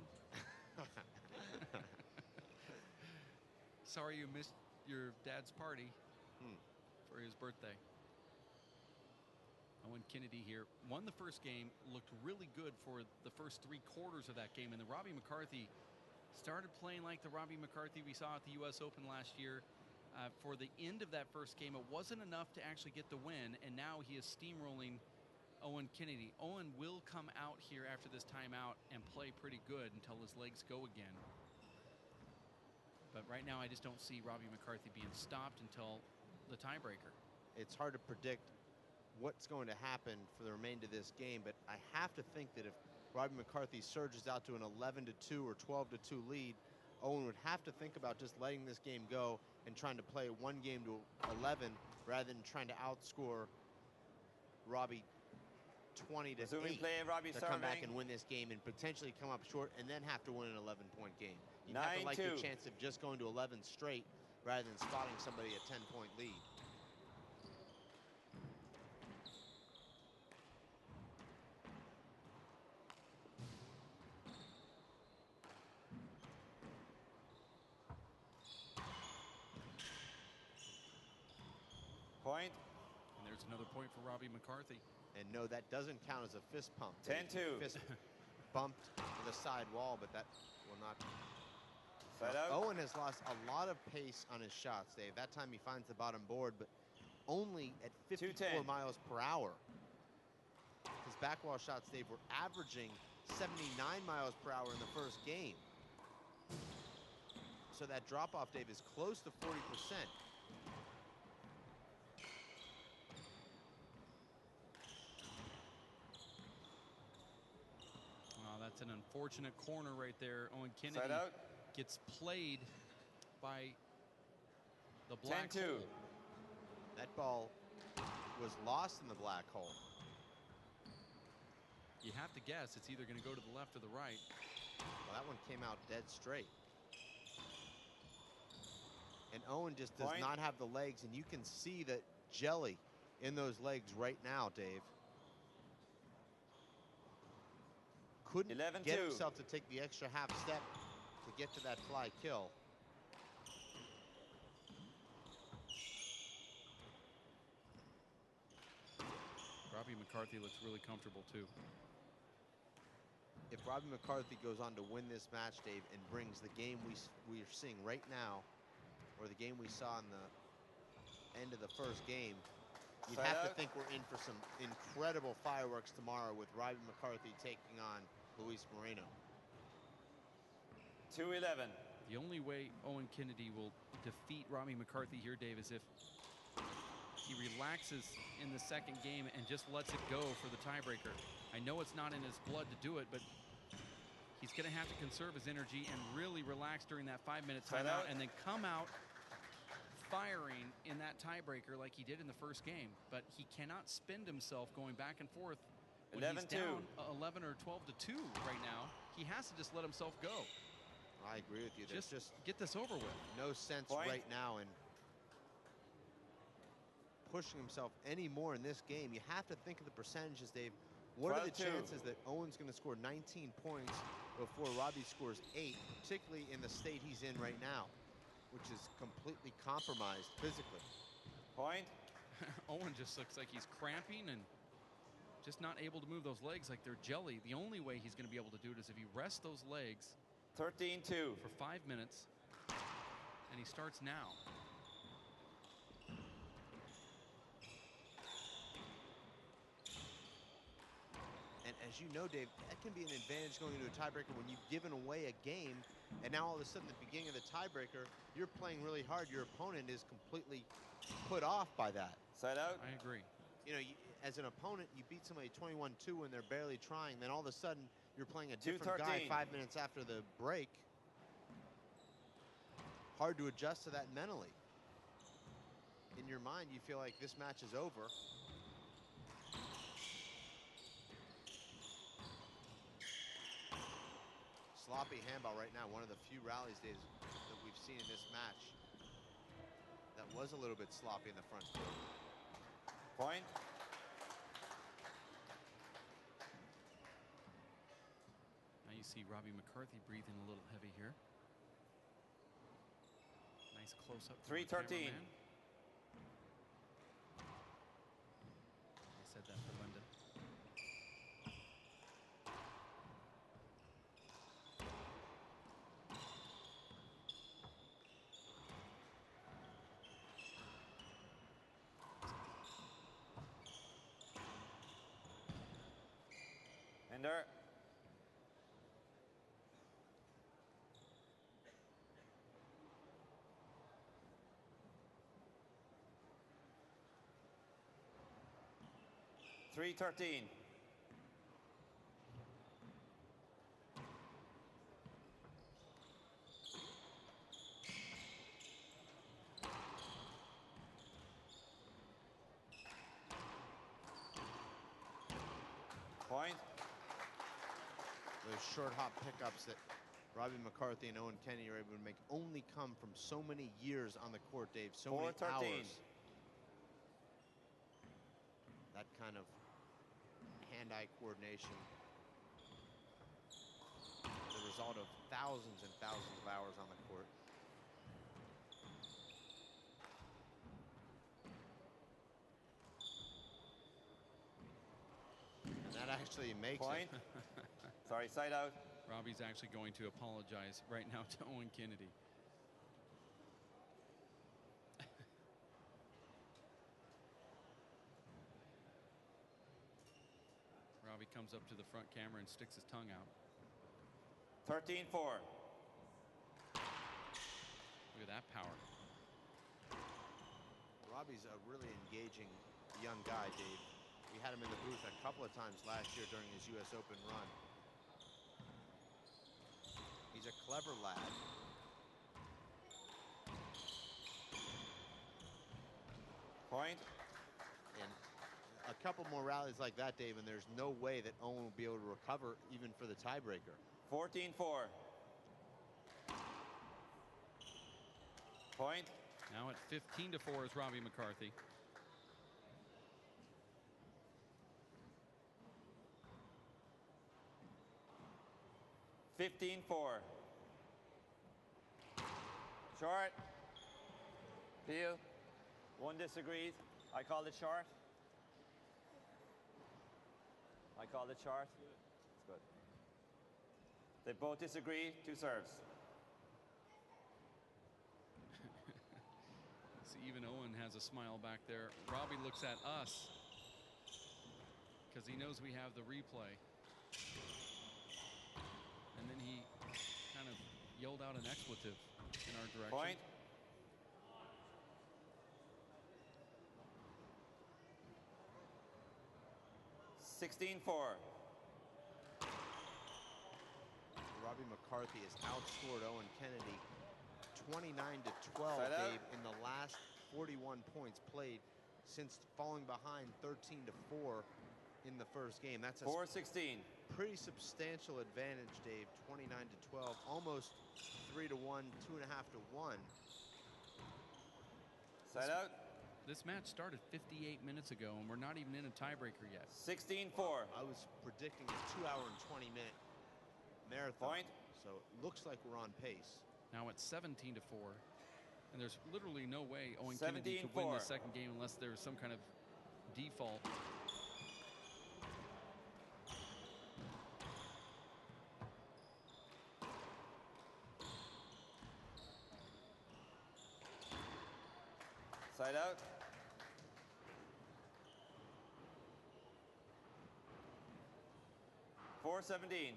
Sorry you missed your dad's party for his birthday. Owen Kennedy here won the first game, looked really good for the first 3 quarters of that game, and the Robbie McCarthy started playing like the Robbie McCarthy we saw at the U.S. Open last year. For the end of that first game, it wasn't enough to actually get the win, and now he is steamrolling Owen Kennedy. Owen will come out here after this timeout and play pretty good until his legs go again. But right now, I just don't see Robbie McCarthy being stopped until the tiebreaker. It's hard to predict what's going to happen for the remainder of this game, but I have to think that if Robbie McCarthy surges out to an 11-2 or 12-2 lead, Owen would have to think about just letting this game go and trying to play 1 game to 11 rather than trying to outscore Robbie 20-8 to come back and win this game and potentially come up short and then have to win an 11-point game. You have to like your chance of just going to 11 straight rather than spotting somebody a 10-point lead. Point. And there's another point for Robbie McCarthy. And no, that doesn't count as a fist pump. 10-2. Fist bumped to the side wall, but that will not. Owen has lost a lot of pace on his shots, Dave. That time he finds the bottom board, but only at 54 miles per hour. His back wall shots, Dave, were averaging 79 miles per hour in the first game. So that drop-off, Dave, is close to 40%. That's an unfortunate corner right there. Owen Kennedy gets played by the black hole. That ball was lost in the black hole. You have to guess it's either going to go to the left or the right. Well, that one came out dead straight. And Owen just does not have the legs, and you can see that jelly in those legs right now, Dave. Couldn't get himself to take the extra half step to get to that fly kill. Robbie McCarthy looks really comfortable too. If Robbie McCarthy goes on to win this match, Dave, and brings the game we are seeing right now, or the game we saw in the end of the first game, you'd have to think we're in for some incredible fireworks tomorrow with Robbie McCarthy taking on Luis Moreno. 2-11. The only way Owen Kennedy will defeat Robbie McCarthy here, Dave, is if he relaxes in the second game and just lets it go for the tiebreaker. I know it's not in his blood to do it, but he's going to have to conserve his energy and really relax during that 5-minute timeout and then come out firing in that tiebreaker like he did in the first game. But he cannot spend himself going back and forth when he's down 11 or 12-2 right now. He has to just let himself go. I agree with you. There's just get this over with. No sense right now in pushing himself any more in this game. You have to think of the percentages, Dave. What are the chances that Owen's going to score 19 points before Robbie scores 8, particularly in the state he's in right now, which is completely compromised physically? Point. Owen just looks like he's cramping and just not able to move those legs like they're jelly. The only way he's going to be able to do it is if he rests those legs 13-2 for 5 minutes, and he starts now. And as you know, Dave, that can be an advantage going into a tiebreaker when you've given away a game, and now all of a sudden at the beginning of the tiebreaker, you're playing really hard. Your opponent is completely put off by that. Side out. I agree. You know, as an opponent, you beat somebody 21-2 when they're barely trying. Then all of a sudden, you're playing a different guy 5 minutes after the break. Hard to adjust to that mentally. In your mind, you feel like this match is over. Sloppy handball right now. One of the few rallies days that we've seen in this match that was a little bit sloppy in the front court. Point. Now you see Robbie McCarthy breathing a little heavy here. Nice close-up. 3-13. I said that for Linda. Ender. 3-13. Point. Those short hop pickups that Robbie McCarthy and Owen Kennedy are able to make only come from so many years on the court, Dave. So many hours. That kind of hand-eye coordination. The result of thousands and thousands of hours on the court. And that actually makes point. it. Sorry, side out. Robbie's actually going to apologize right now to Owen Kennedy. Robbie comes up to the front camera and sticks his tongue out. 13-4. Look at that power. Robbie's a really engaging young guy, Dave. We had him in the booth a couple of times last year during his U.S. Open run. He's a clever lad. Point. And a couple more rallies like that, Dave, and there's no way that Owen will be able to recover even for the tiebreaker. 14-4. Point. Now at 15-4 is Robbie McCarthy. Short. Peel. One disagrees. I called it short. I called it short. It's good. They both disagree. 2 serves. See, even Owen has a smile back there. Robbie looks at us because he knows we have the replay. And then he kind of yelled out an expletive in our direction. Point. Robbie McCarthy has outscored Owen Kennedy 29-12, Dave, in the last 41 points played since falling behind 13-4 in the first game. That's a 4-16. pretty substantial advantage, Dave. 29-12, almost 3-1, 2.5-1. Side out. This match started 58 minutes ago, and we're not even in a tiebreaker yet. 16-4. I was predicting a 2-hour and 20-minute marathon. Point. So it looks like we're on pace. Now it's 17-4, and there's literally no way Owen Kennedy could win the second game unless there's some kind of default. Side out. .417.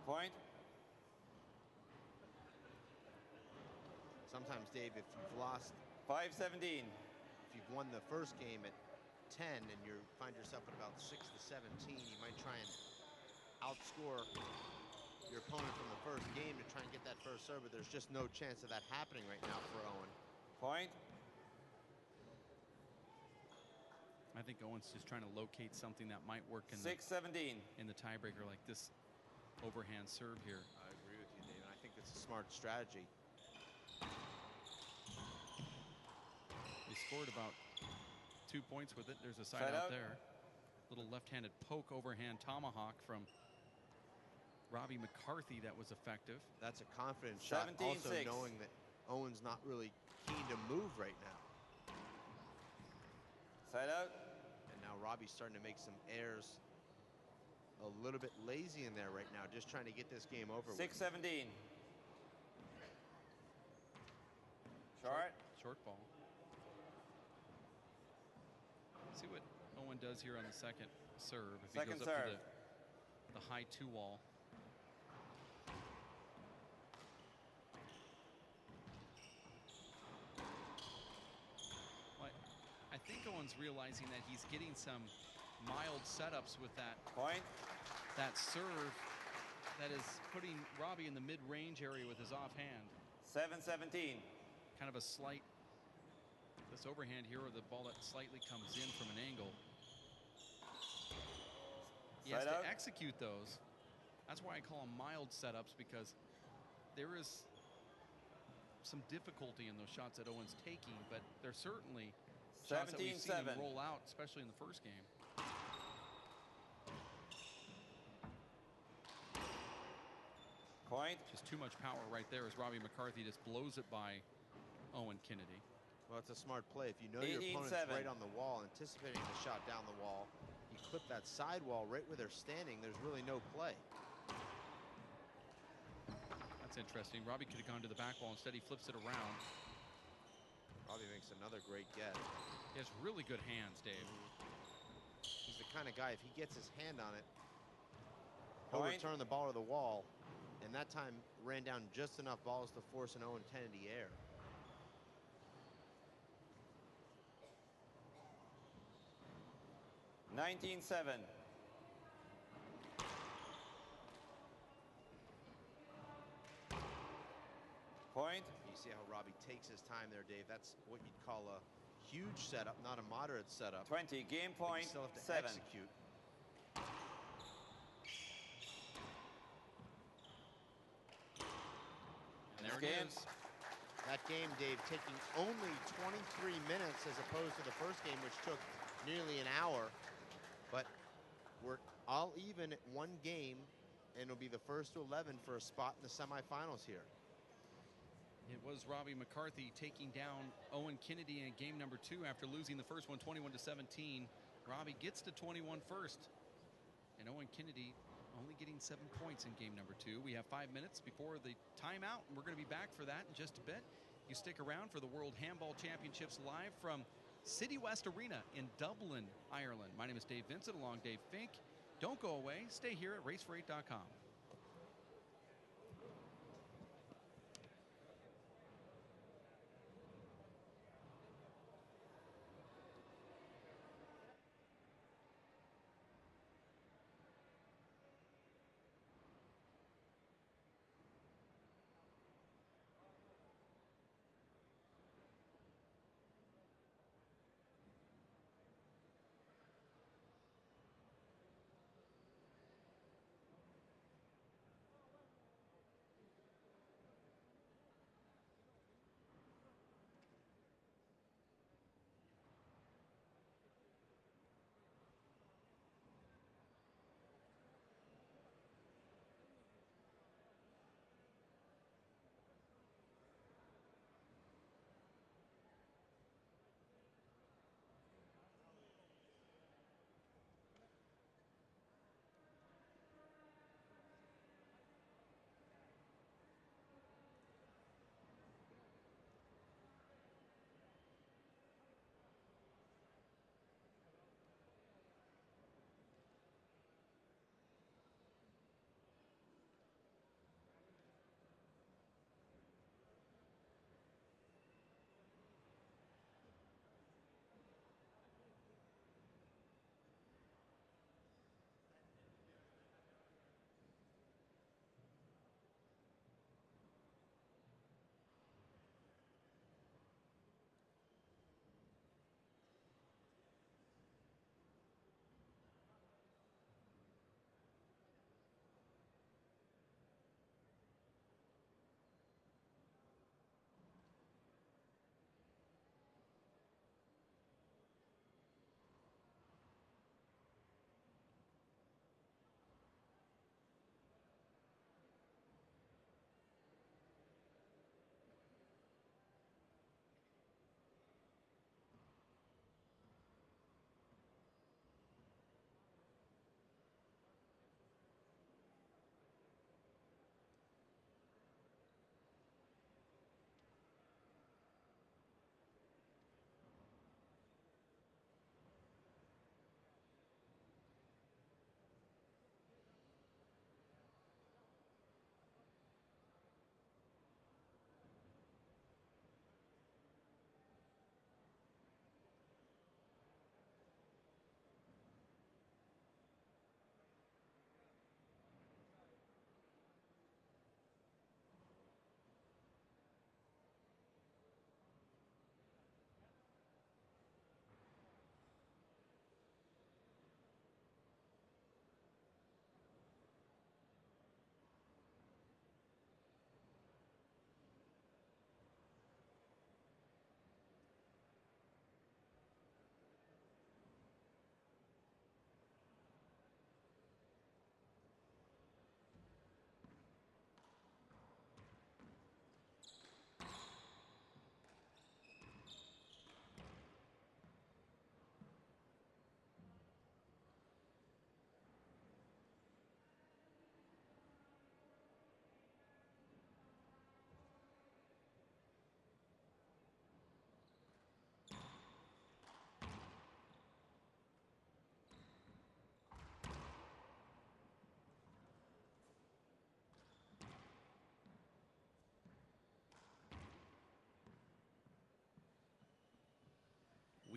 Point. Sometimes, Dave, if you've lost, 5-17. if you've won the first game at 10 and you find yourself at about 6-17, you might try and outscore your opponent from the first game to try and get that first serve, but there's just no chance of that happening right now for Owen. Point. I think Owen's just trying to locate something that might work in 6-17. in the tiebreaker, like this overhand serve here. I agree with you, Dave, and I think it's a smart strategy. They scored about 2 points with it. There's a side out there. Little left-handed poke overhand tomahawk from Robbie McCarthy that was effective. That's a confident shot, also knowing that Owen's not really keen to move right now. Side out. And now Robbie's starting to make some errors. A little bit lazy in there right now, just trying to get this game over with. 6-17. Short. Short ball. See what Owen does here on the second serve. If Second he goes up serve. to the high 2 wall. Owens realizing that he's getting some mild setups with that serve that is putting Robbie in the mid-range area with his offhand. 7-17. Kind of a slight, this overhand here, or the ball that slightly comes in from an angle. He has to execute those. That's why I call them mild setups, because there is some difficulty in those shots that Owens taking, but they're certainly shots that we've seen him roll out, especially in the first game. Point. Just too much power right there as Robbie McCarthy just blows it by Owen Kennedy. Well, it's a smart play. If you know your opponent's right on the wall, anticipating the shot down the wall, you clip that sidewall right where they're standing, there's really no play. That's interesting. Robbie could have gone to the back wall. Instead, he flips it around. Robbie makes another great get. He has really good hands, Dave. He's the kind of guy, if he gets his hand on it, he'll return the ball to the wall. And that time ran down just enough balls to force an Owen Kennedy error. (19-7). Point. You see how Robbie takes his time there, Dave. That's what you'd call a huge setup, not a moderate setup. 20. Game point. You still have to 7. execute. And there it is. That game, Dave, taking only 23 minutes as opposed to the first game, which took nearly an hour. But we're all even at one game, and it'll be the first to 11 for a spot in the semifinals here. It was Robbie McCarthy taking down Owen Kennedy in game number 2 after losing the first one 21-17. Robbie gets to 21 first. And Owen Kennedy only getting 7 points in game number 2. We have 5 minutes before the timeout, and we're going to be back for that in just a bit. You stick around for the World Handball Championships live from City West Arena in Dublin, Ireland. My name is Dave Vincent, along Dave Fink. Don't go away. Stay here at racefor8.com.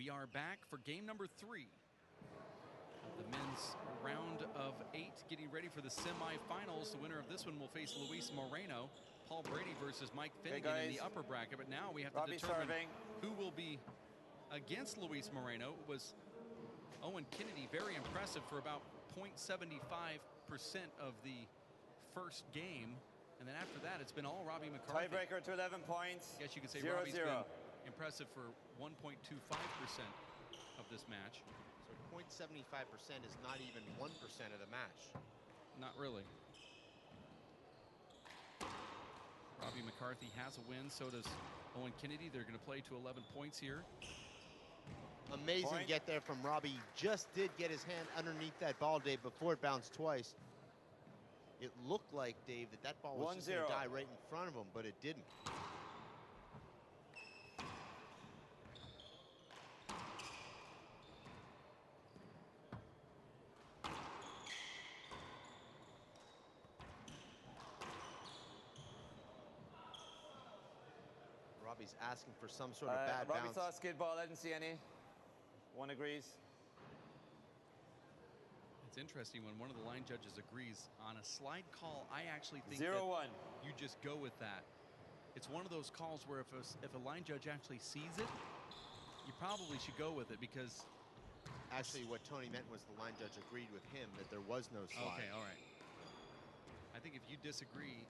We are back for game number 3 of the men's round of 8, getting ready for the semifinals. The winner of this one will face Luis Moreno. Paul Brady versus Mike Finnegan in the upper bracket. But now we have to determine who will be against Luis Moreno. It was Owen Kennedy, very impressive for about 0.75% of the first game. And then after that, it's been all Robbie McCarthy. Tiebreaker to 11 points. I guess you could say Robbie's been impressive for 1.25% of this match. So 0.75% is not even 1% of the match. Not really. Robbie McCarthy has a win, so does Owen Kennedy. They're going to play to 11 points here. Amazing get there from Robbie. Just did get his hand underneath that ball, Dave, before it bounced twice. It looked like, Dave, that ball was just going to die right in front of him, but it didn't. Robbie's asking for some sort of bad bounce. Robbie saw a skid ball. I didn't see any. One agrees. It's interesting when one of the line judges agrees on a slide call. I actually think 0-1. You just go with that. It's one of those calls where if a line judge actually sees it, you probably should go with it, because actually what Tony meant was the line judge agreed with him that there was no slide. Okay, all right. I think if you disagree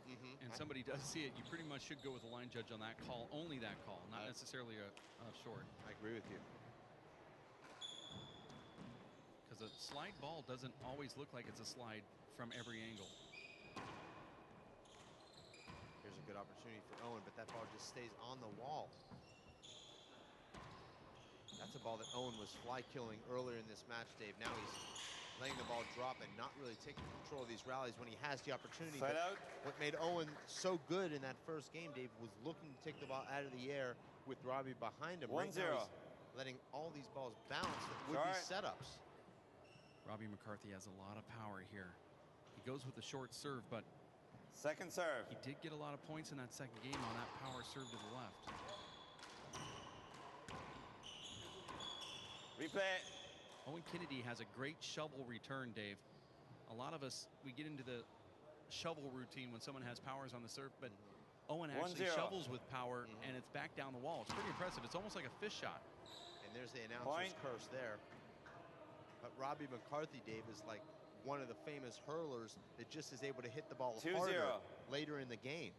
and somebody does see it, you pretty much should go with the line judge on that call, only that call, not necessarily a short. I agree with you. Because a slide ball doesn't always look like it's a slide from every angle. Here's a good opportunity for Owen, but that ball just stays on the wall. That's a ball that Owen was fly killing earlier in this match, Dave. Now he's letting the ball drop and not really taking control of these rallies when he has the opportunity. What made Owen so good in that first game, Dave, was looking to take the ball out of the air with Robbie behind him. 1-0. Right now he's letting all these balls bounce that would be setups. Robbie McCarthy has a lot of power here. He goes with the short serve, but second serve. He did get a lot of points in that second game on that power serve to the left. Replay. Owen Kennedy has a great shovel return, Dave. A lot of us, we get into the shovel routine when someone has powers on the serve, but Owen actually shovels with power and it's back down the wall. It's pretty impressive. It's almost like a fish shot. And there's the announcer's curse there. But Robbie McCarthy, Dave, is like one of the famous hurlers that just is able to hit the ball harder later in the game.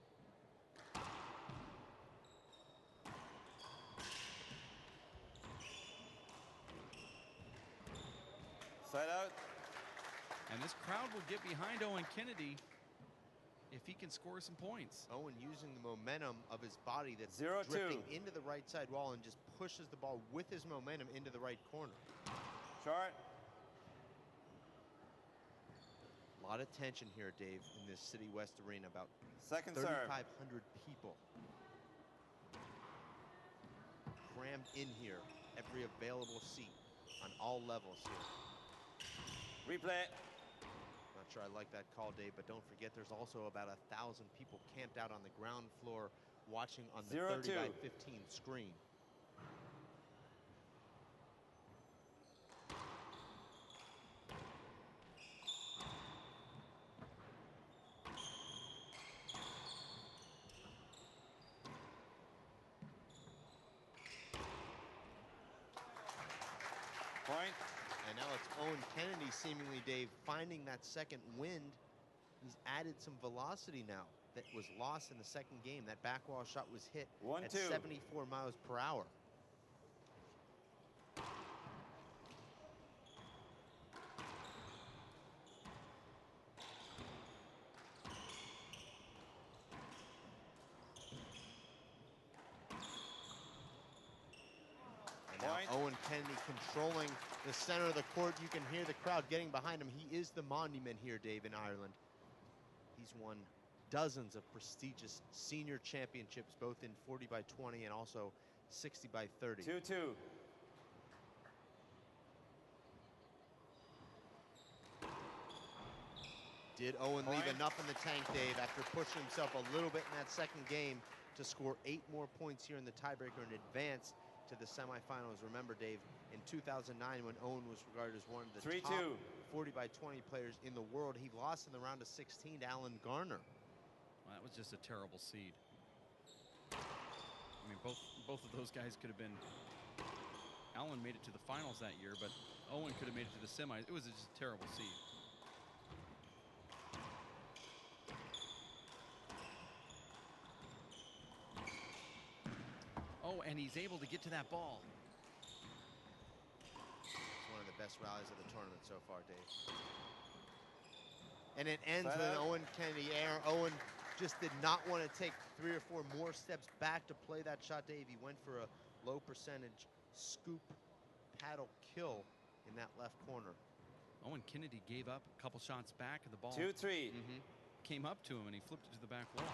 Side out. And this crowd will get behind Owen Kennedy if he can score some points. Owen using the momentum of his body that's drifting into the right side wall and just pushes the ball with his momentum into the right corner. Short. A lot of tension here, Dave, in this City West arena. About second 3,500 people crammed in here, every available seat on all levels here. Replay. Not sure I like that call, Dave, but don't forget there's also about 1,000 people camped out on the ground floor watching on the 30x15 screen. Point. And now it's Owen Kennedy, seemingly, Dave, finding that second wind. He's added some velocity now that was lost in the second game. That back wall shot was hit at 74 miles per hour. Owen Kennedy controlling the center of the court. You can hear the crowd getting behind him. He is the monument here, Dave, in Ireland. He's won dozens of prestigious senior championships, both in 40x20 and also 60x30. 2-2. Did Owen leave enough in the tank, Dave, after pushing himself a little bit in that second game to score 8 more points here in the tiebreaker and advance to the semifinals. Remember, Dave, in 2009 when Owen was regarded as one of the 3-2. top 40 by 20 players in the world, he lost in the round of 16 to Alan Garner. Well, that was just a terrible seed. I mean, both of those guys could have been. Alan made it to the finals that year, but Owen could have made it to the semis. It was just a terrible seed. Oh, and he's able to get to that ball. It's one of the best rallies of the tournament so far, Dave. And it ends with an Owen Kennedy air. Owen just did not want to take 3 or 4 more steps back to play that shot, Dave. He went for a low percentage scoop paddle kill in that left corner. Owen Kennedy gave up a couple shots back, and the ball 2-3. Came up to him, and he flipped it to the back wall.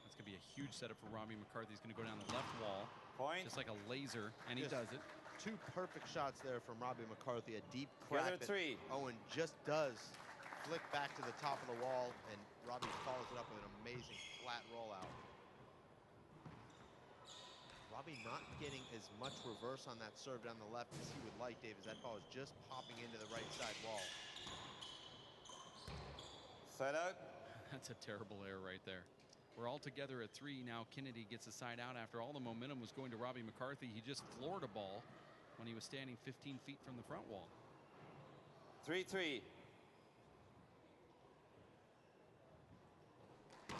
That's going to be a huge setup for Robbie McCarthy. He's going to go down the left wall, just like a laser, and he does it. 2 perfect shots there from Robbie McCarthy. A deep crack that Owen just does flick back to the top of the wall, and Robbie follows it up with an amazing flat rollout. Robbie not getting as much reverse on that serve down the left as he would like, Dave, as that ball is just popping into the right side wall. Side out. That's a terrible error right there. We're all together at 3. Now Kennedy gets a side out after all the momentum was going to Robbie McCarthy. He just floored a ball when he was standing 15 feet from the front wall. 3-3. That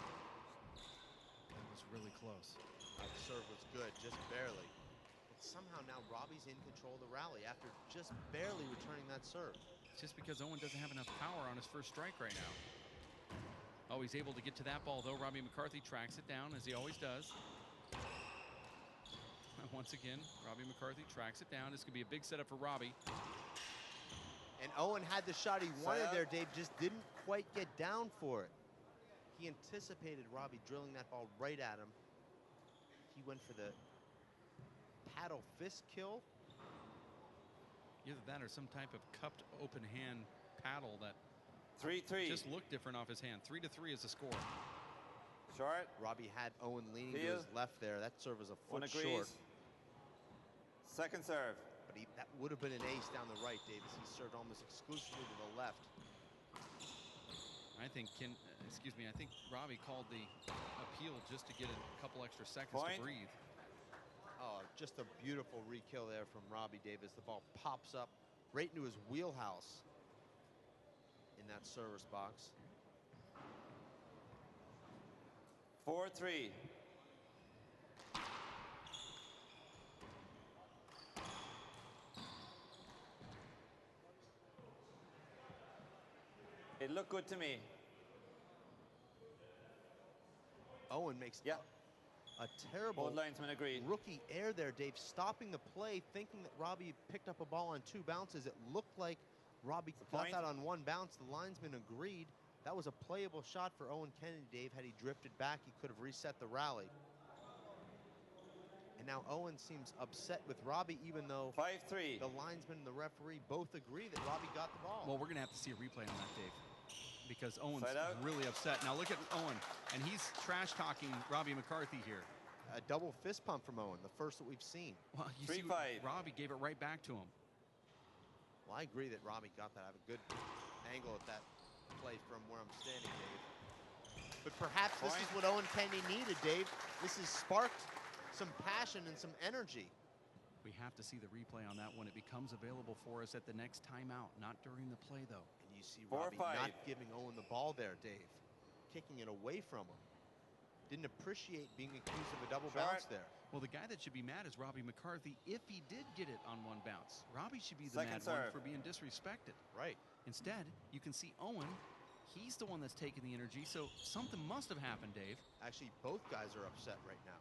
was really close. The serve was good, just barely. But somehow now Robbie's in control of the rally after just barely returning that serve. It's just because Owen doesn't have enough power on his first strike right now. Oh, he's able to get to that ball, though. Robbie McCarthy tracks it down, as he always does. And once again, Robbie McCarthy tracks it down. This could be a big setup for Robbie. And Owen had the shot he wanted there, Dave, just didn't quite get down for it. He anticipated Robbie drilling that ball right at him. He went for the paddle fist kill. Either that or some type of cupped open hand paddle that 3-3. just looked different off his hand. 3-3 is the score. Short. Robbie had Owen leaning to his left there. That serve was a foot short. Second serve. But that would have been an ace down the right, Davis. He served almost exclusively to the left. I think I think Robbie called the appeal just to get a couple extra seconds to breathe. Oh, just a beautiful re-kill there from Robbie Davis. The ball pops up right into his wheelhouse in that service box. 4-3. It looked good to me. Owen makes a terrible linesmen agreed. rookie error there, Dave, stopping the play, thinking that Robbie picked up a ball on 2 bounces. It looked like Robbie got that on 1 bounce. The linesman agreed. That was a playable shot for Owen Kennedy, Dave. Had he drifted back, he could have reset the rally. And now Owen seems upset with Robbie, even though 5-3. the linesman and the referee both agree that Robbie got the ball. Well, we're going to have to see a replay on that, Dave, because Owen's really upset. Now look at Owen, and he's trash-talking Robbie McCarthy here. A double fist pump from Owen, the first that we've seen. Well, you see, Robbie gave it right back to him. Well, I agree that Robbie got that. I have a good angle at that play from where I'm standing, Dave. But perhaps this is what Owen Kennedy needed, Dave. This has sparked some passion and some energy. We have to see the replay on that when it becomes available for us at the next timeout, not during the play, though. And you see Robbie not giving Owen the ball there, Dave. Kicking it away from him. Didn't appreciate being accused of a double bounce there. Well, the guy that should be mad is Robbie McCarthy if he did get it on 1 bounce. Robbie should be the mad one for being disrespected. Right. Instead, you can see Owen, he's the one that's taking the energy, so something must have happened, Dave. Actually, both guys are upset right now.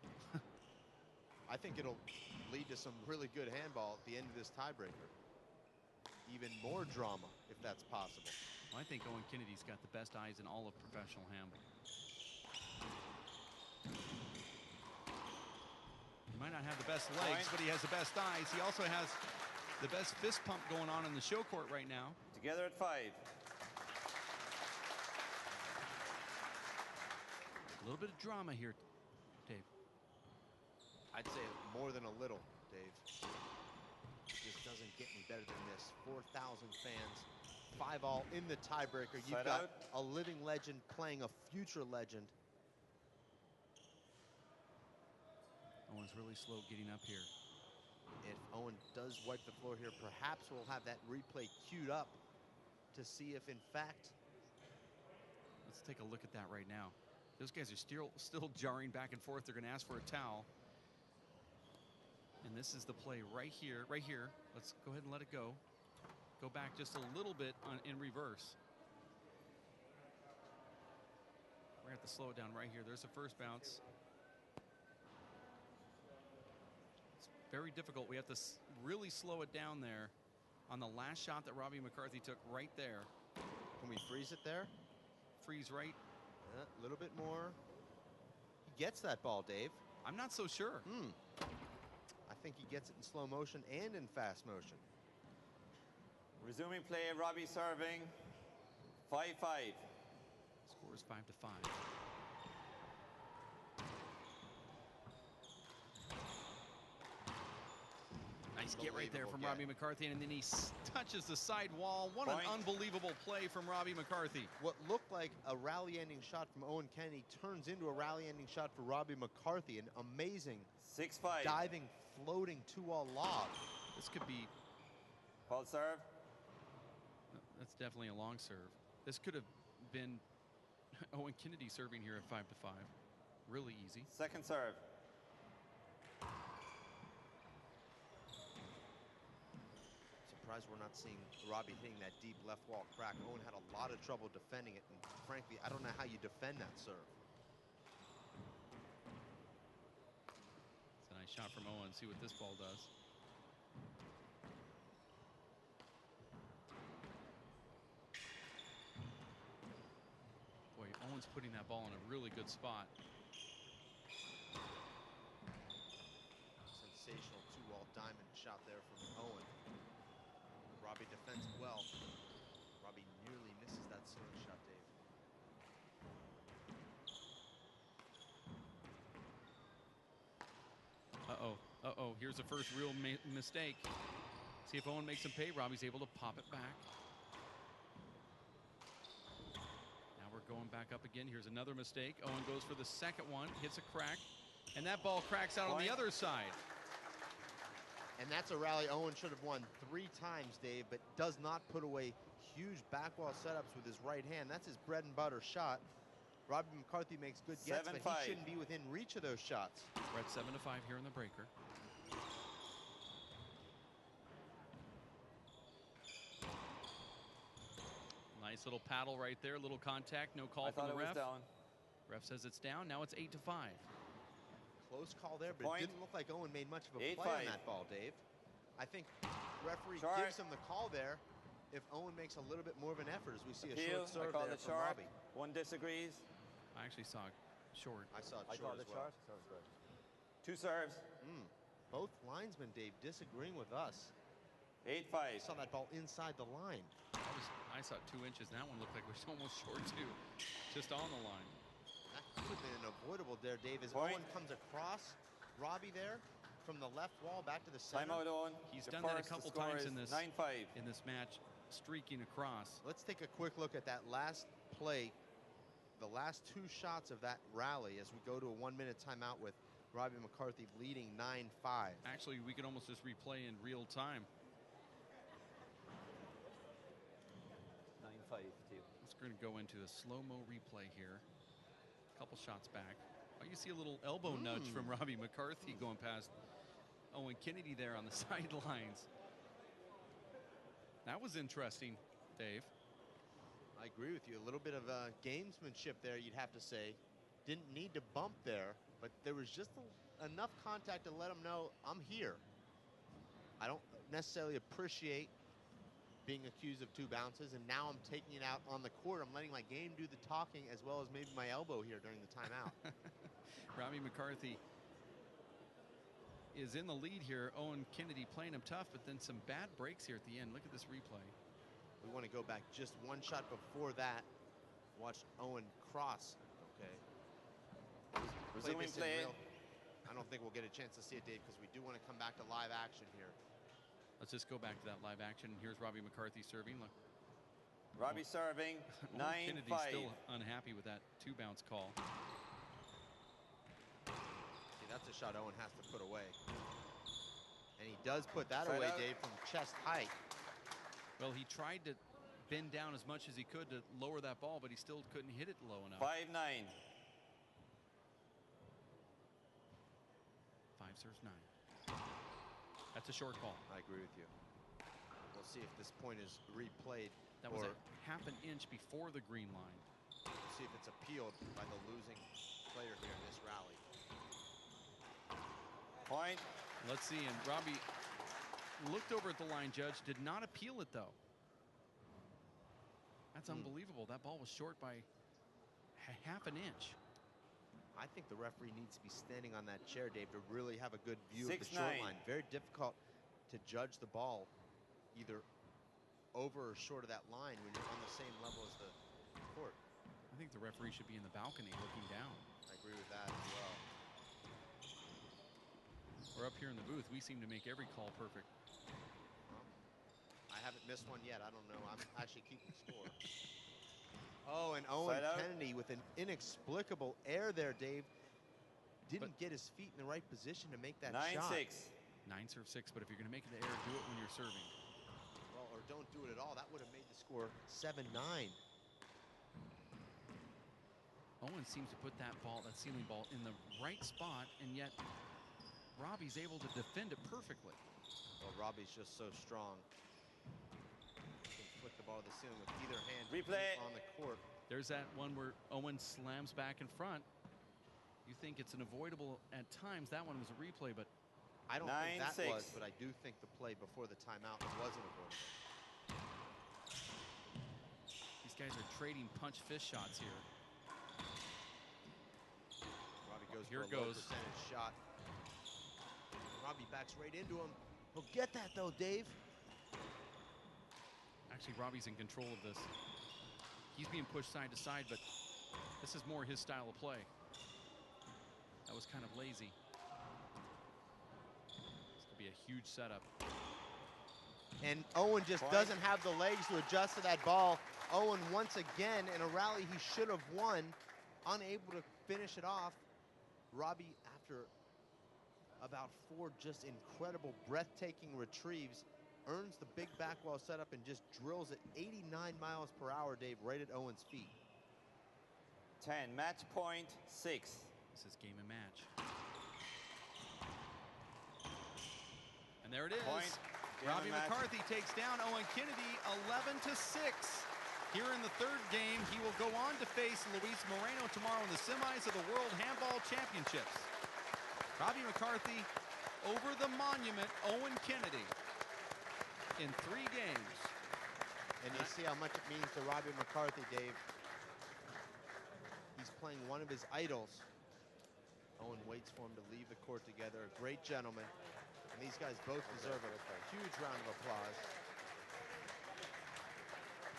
I think it'll lead to some really good handball at the end of this tiebreaker. Even more drama, if that's possible. Well, I think Owen Kennedy's got the best eyes in all of professional handball. He might not have the best legs, but he has the best eyes. He also has the best fist pump going on in the show court right now. Together at 5. A little bit of drama here, Dave. I I'd say more than a little, Dave. It just doesn't get any better than this. 4,000 fans, 5-all in the tiebreaker. You've got a living legend playing a future legend. Owen's really slow getting up here. If Owen does wipe the floor here, perhaps we'll have that replay queued up to see if, in fact... Let's take a look at that right now. Those guys are still jarring back and forth. They're going to ask for a towel. And this is the play right here, right here. Let's go ahead and let it go. Go back just a little bit in reverse. We're going to have to slow it down right here. There's the first bounce. Very difficult. We have to really slow it down there on the last shot that Robbie McCarthy took right there. Can we freeze it there? Freeze right. A little bit more. He gets that ball, Dave. I'm not so sure. I think he gets it in slow motion and in fast motion. Resuming play, Robbie serving. 5-5. Score is 5-5. Nice get right there from Robbie McCarthy, and then he touches the side wall. What an unbelievable play from Robbie McCarthy. What looked like a rally-ending shot from Owen Kennedy turns into a rally-ending shot for Robbie McCarthy. An amazing 6-5 diving, floating 2-all lob. This could be... Ball serve. That's definitely a long serve. This could have been Owen Kennedy serving here at 5-5. Really easy. Second serve. Surprised we're not seeing Robbie hitting that deep left wall crack. Owen had a lot of trouble defending it, and frankly, I don't know how you defend that serve. It's a nice shot from Owen. See what this ball does. Boy, Owen's putting that ball in a really good spot. Sensational 2-wall diamond shot there from Owen. Robbie defends well. Robbie nearly misses that serve shot, Dave. Uh-oh. Here's the first real mistake. See if Owen makes him pay. Robbie's able to pop it back. Now we're going back up again. Here's another mistake. Owen goes for the second one, hits a crack, and that ball cracks out on the other side. And that's a rally Owen should have won 3 times, Dave, but does not put away huge backwall setups with his right hand. That's his bread and butter shot. Robbie McCarthy makes good gets, but he shouldn't be within reach of those shots. We're at 7-5 here in the breaker. Nice little paddle right there, little contact, no call from the ref. Ref says it's down. Now it's 8-5. Close call there, but it didn't look like Owen made much of a play on that ball, Dave. I think referee gives him the call there if Owen makes a little bit more of an effort, as we see a short serve there from Robbie. One disagrees. I actually saw it short. I saw it short as well. Two serves. Both linesmen, Dave, disagreeing with us. 8-5. I saw that ball inside the line. I saw 2 inches. That one looked like it was almost short too, just on the line. That could have been unavoidable there, Dave, as Owen comes across Robbie there from the left wall back to the center. Timeout, Owen. He's done that a couple times in this 9-5 in this match, streaking across. Let's take a quick look at that last play, the last 2 shots of that rally as we go to a 1-minute timeout with Robbie McCarthy leading 9-5. Actually, we can almost just replay in real time. 9-5 too. We're going to go into a slow-mo replay here. Couple shots back. Oh, you see a little elbow nudge from Robbie McCarthy going past Owen Kennedy there on the sidelines. That was interesting, Dave. I agree with you. A little bit of gamesmanship there, you'd have to say. Didn't need to bump there, but there was just enough contact to let him know, I'm here. I don't necessarily appreciate being accused of 2 bounces, and now I'm taking it out on the court. I'm letting my game do the talking, as well as maybe my elbow here during the timeout. Robbie McCarthy is in the lead here. Owen Kennedy playing him tough, but then some bad breaks here at the end. Look at this replay. We want to go back just 1 shot before that. Watch Owen cross. Okay. Resuming play. I don't think we'll get a chance to see it, Dave, because we do want to come back to live action here. Let's just go back to that live action. Here's Robbie McCarthy serving. Look. Robbie serving, 9-5. Kennedy's still unhappy with that 2-bounce call. See, that's a shot Owen has to put away. And he does put that away, Dave, from chest height. Well, he tried to bend down as much as he could to lower that ball, but he still couldn't hit it low enough. 5-9. 5 serves 9. That's a short call. I agree with you. We'll see if this point is replayed. That was a half an inch before the green line. We'll see if it's appealed by the losing player here in this rally. Point. Let's see, and Robbie looked over at the line judge, did not appeal it though. That's unbelievable. That ball was short by half an inch. I think the referee needs to be standing on that chair, Dave, to really have a good view of the short line. Very difficult to judge the ball either over or short of that line when you're on the same level as the court. I think the referee should be in the balcony looking down. I agree with that as well. We're up here in the booth. We seem to make every call perfect. Well, I haven't missed one yet. I don't know. I'm actually keeping score. Oh, and Owen Kennedy with an inexplicable error there, Dave. Didn't get his feet in the right position to make that shot. 9-6. 9 serve 6, but if you're going to make the error, do it when you're serving. Well, or don't do it at all. That would have made the score 7-9. Owen seems to put that ball, that ceiling ball, in the right spot, and yet Robbie's able to defend it perfectly. Well, Robbie's just so strong. He can flick the ball to the ceiling with either hand. Replay on the court. There's that one where Owen slams back in front. You think it's an avoidable at times. That one was a replay, but I don't think that was, but I do think the play before the timeout wasn't avoidable. These guys are trading punch fist shots here. Robbie goes here for a low percentage shot. Robbie backs right into him. He'll get that though, Dave. Actually, Robbie's in control of this. He's being pushed side to side, but this is more his style of play. That was kind of lazy. This could be a huge setup. And Owen just doesn't have the legs to adjust to that ball. Owen, once again, in a rally he should have won, unable to finish it off. Robbie, after about 4 just incredible, breathtaking retrieves, earns the big back wall setup and just drills it 89 miles per hour, Dave, right at Owen's feet. 10, match point 6. This is game and match. And there it is. Point. Robbie McCarthy takes down Owen Kennedy 11-6. Here in the third game, he will go on to face Luis Moreno tomorrow in the semis of the World Handball Championships. Robbie McCarthy over the monument, Owen Kennedy, in 3 games. And you see how much it means to Robbie McCarthy, Dave. He's playing one of his idols. Owen waits for him to leave the court together. A great gentleman. And these guys both deserve a huge round of applause.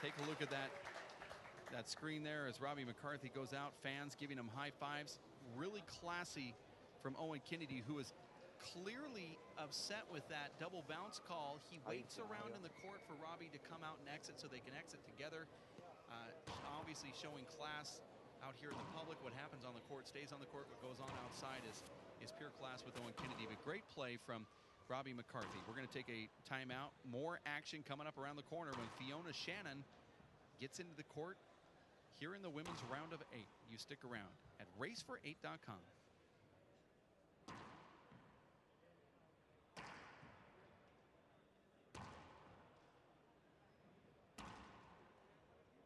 Take a look at that screen there as Robbie McCarthy goes out. Fans giving him high fives. Really classy from Owen Kennedy, who is clearly upset with that double bounce call. He waits around in the court for Robbie to come out and exit so they can exit together. Obviously showing class out here in the public. What happens on the court stays on the court. What goes on outside is pure class with Owen Kennedy. But great play from Robbie McCarthy. We're going to take a timeout. More action coming up around the corner when Fiona Shannon gets into the court here in the women's round of 8. You stick around at racefor8.com.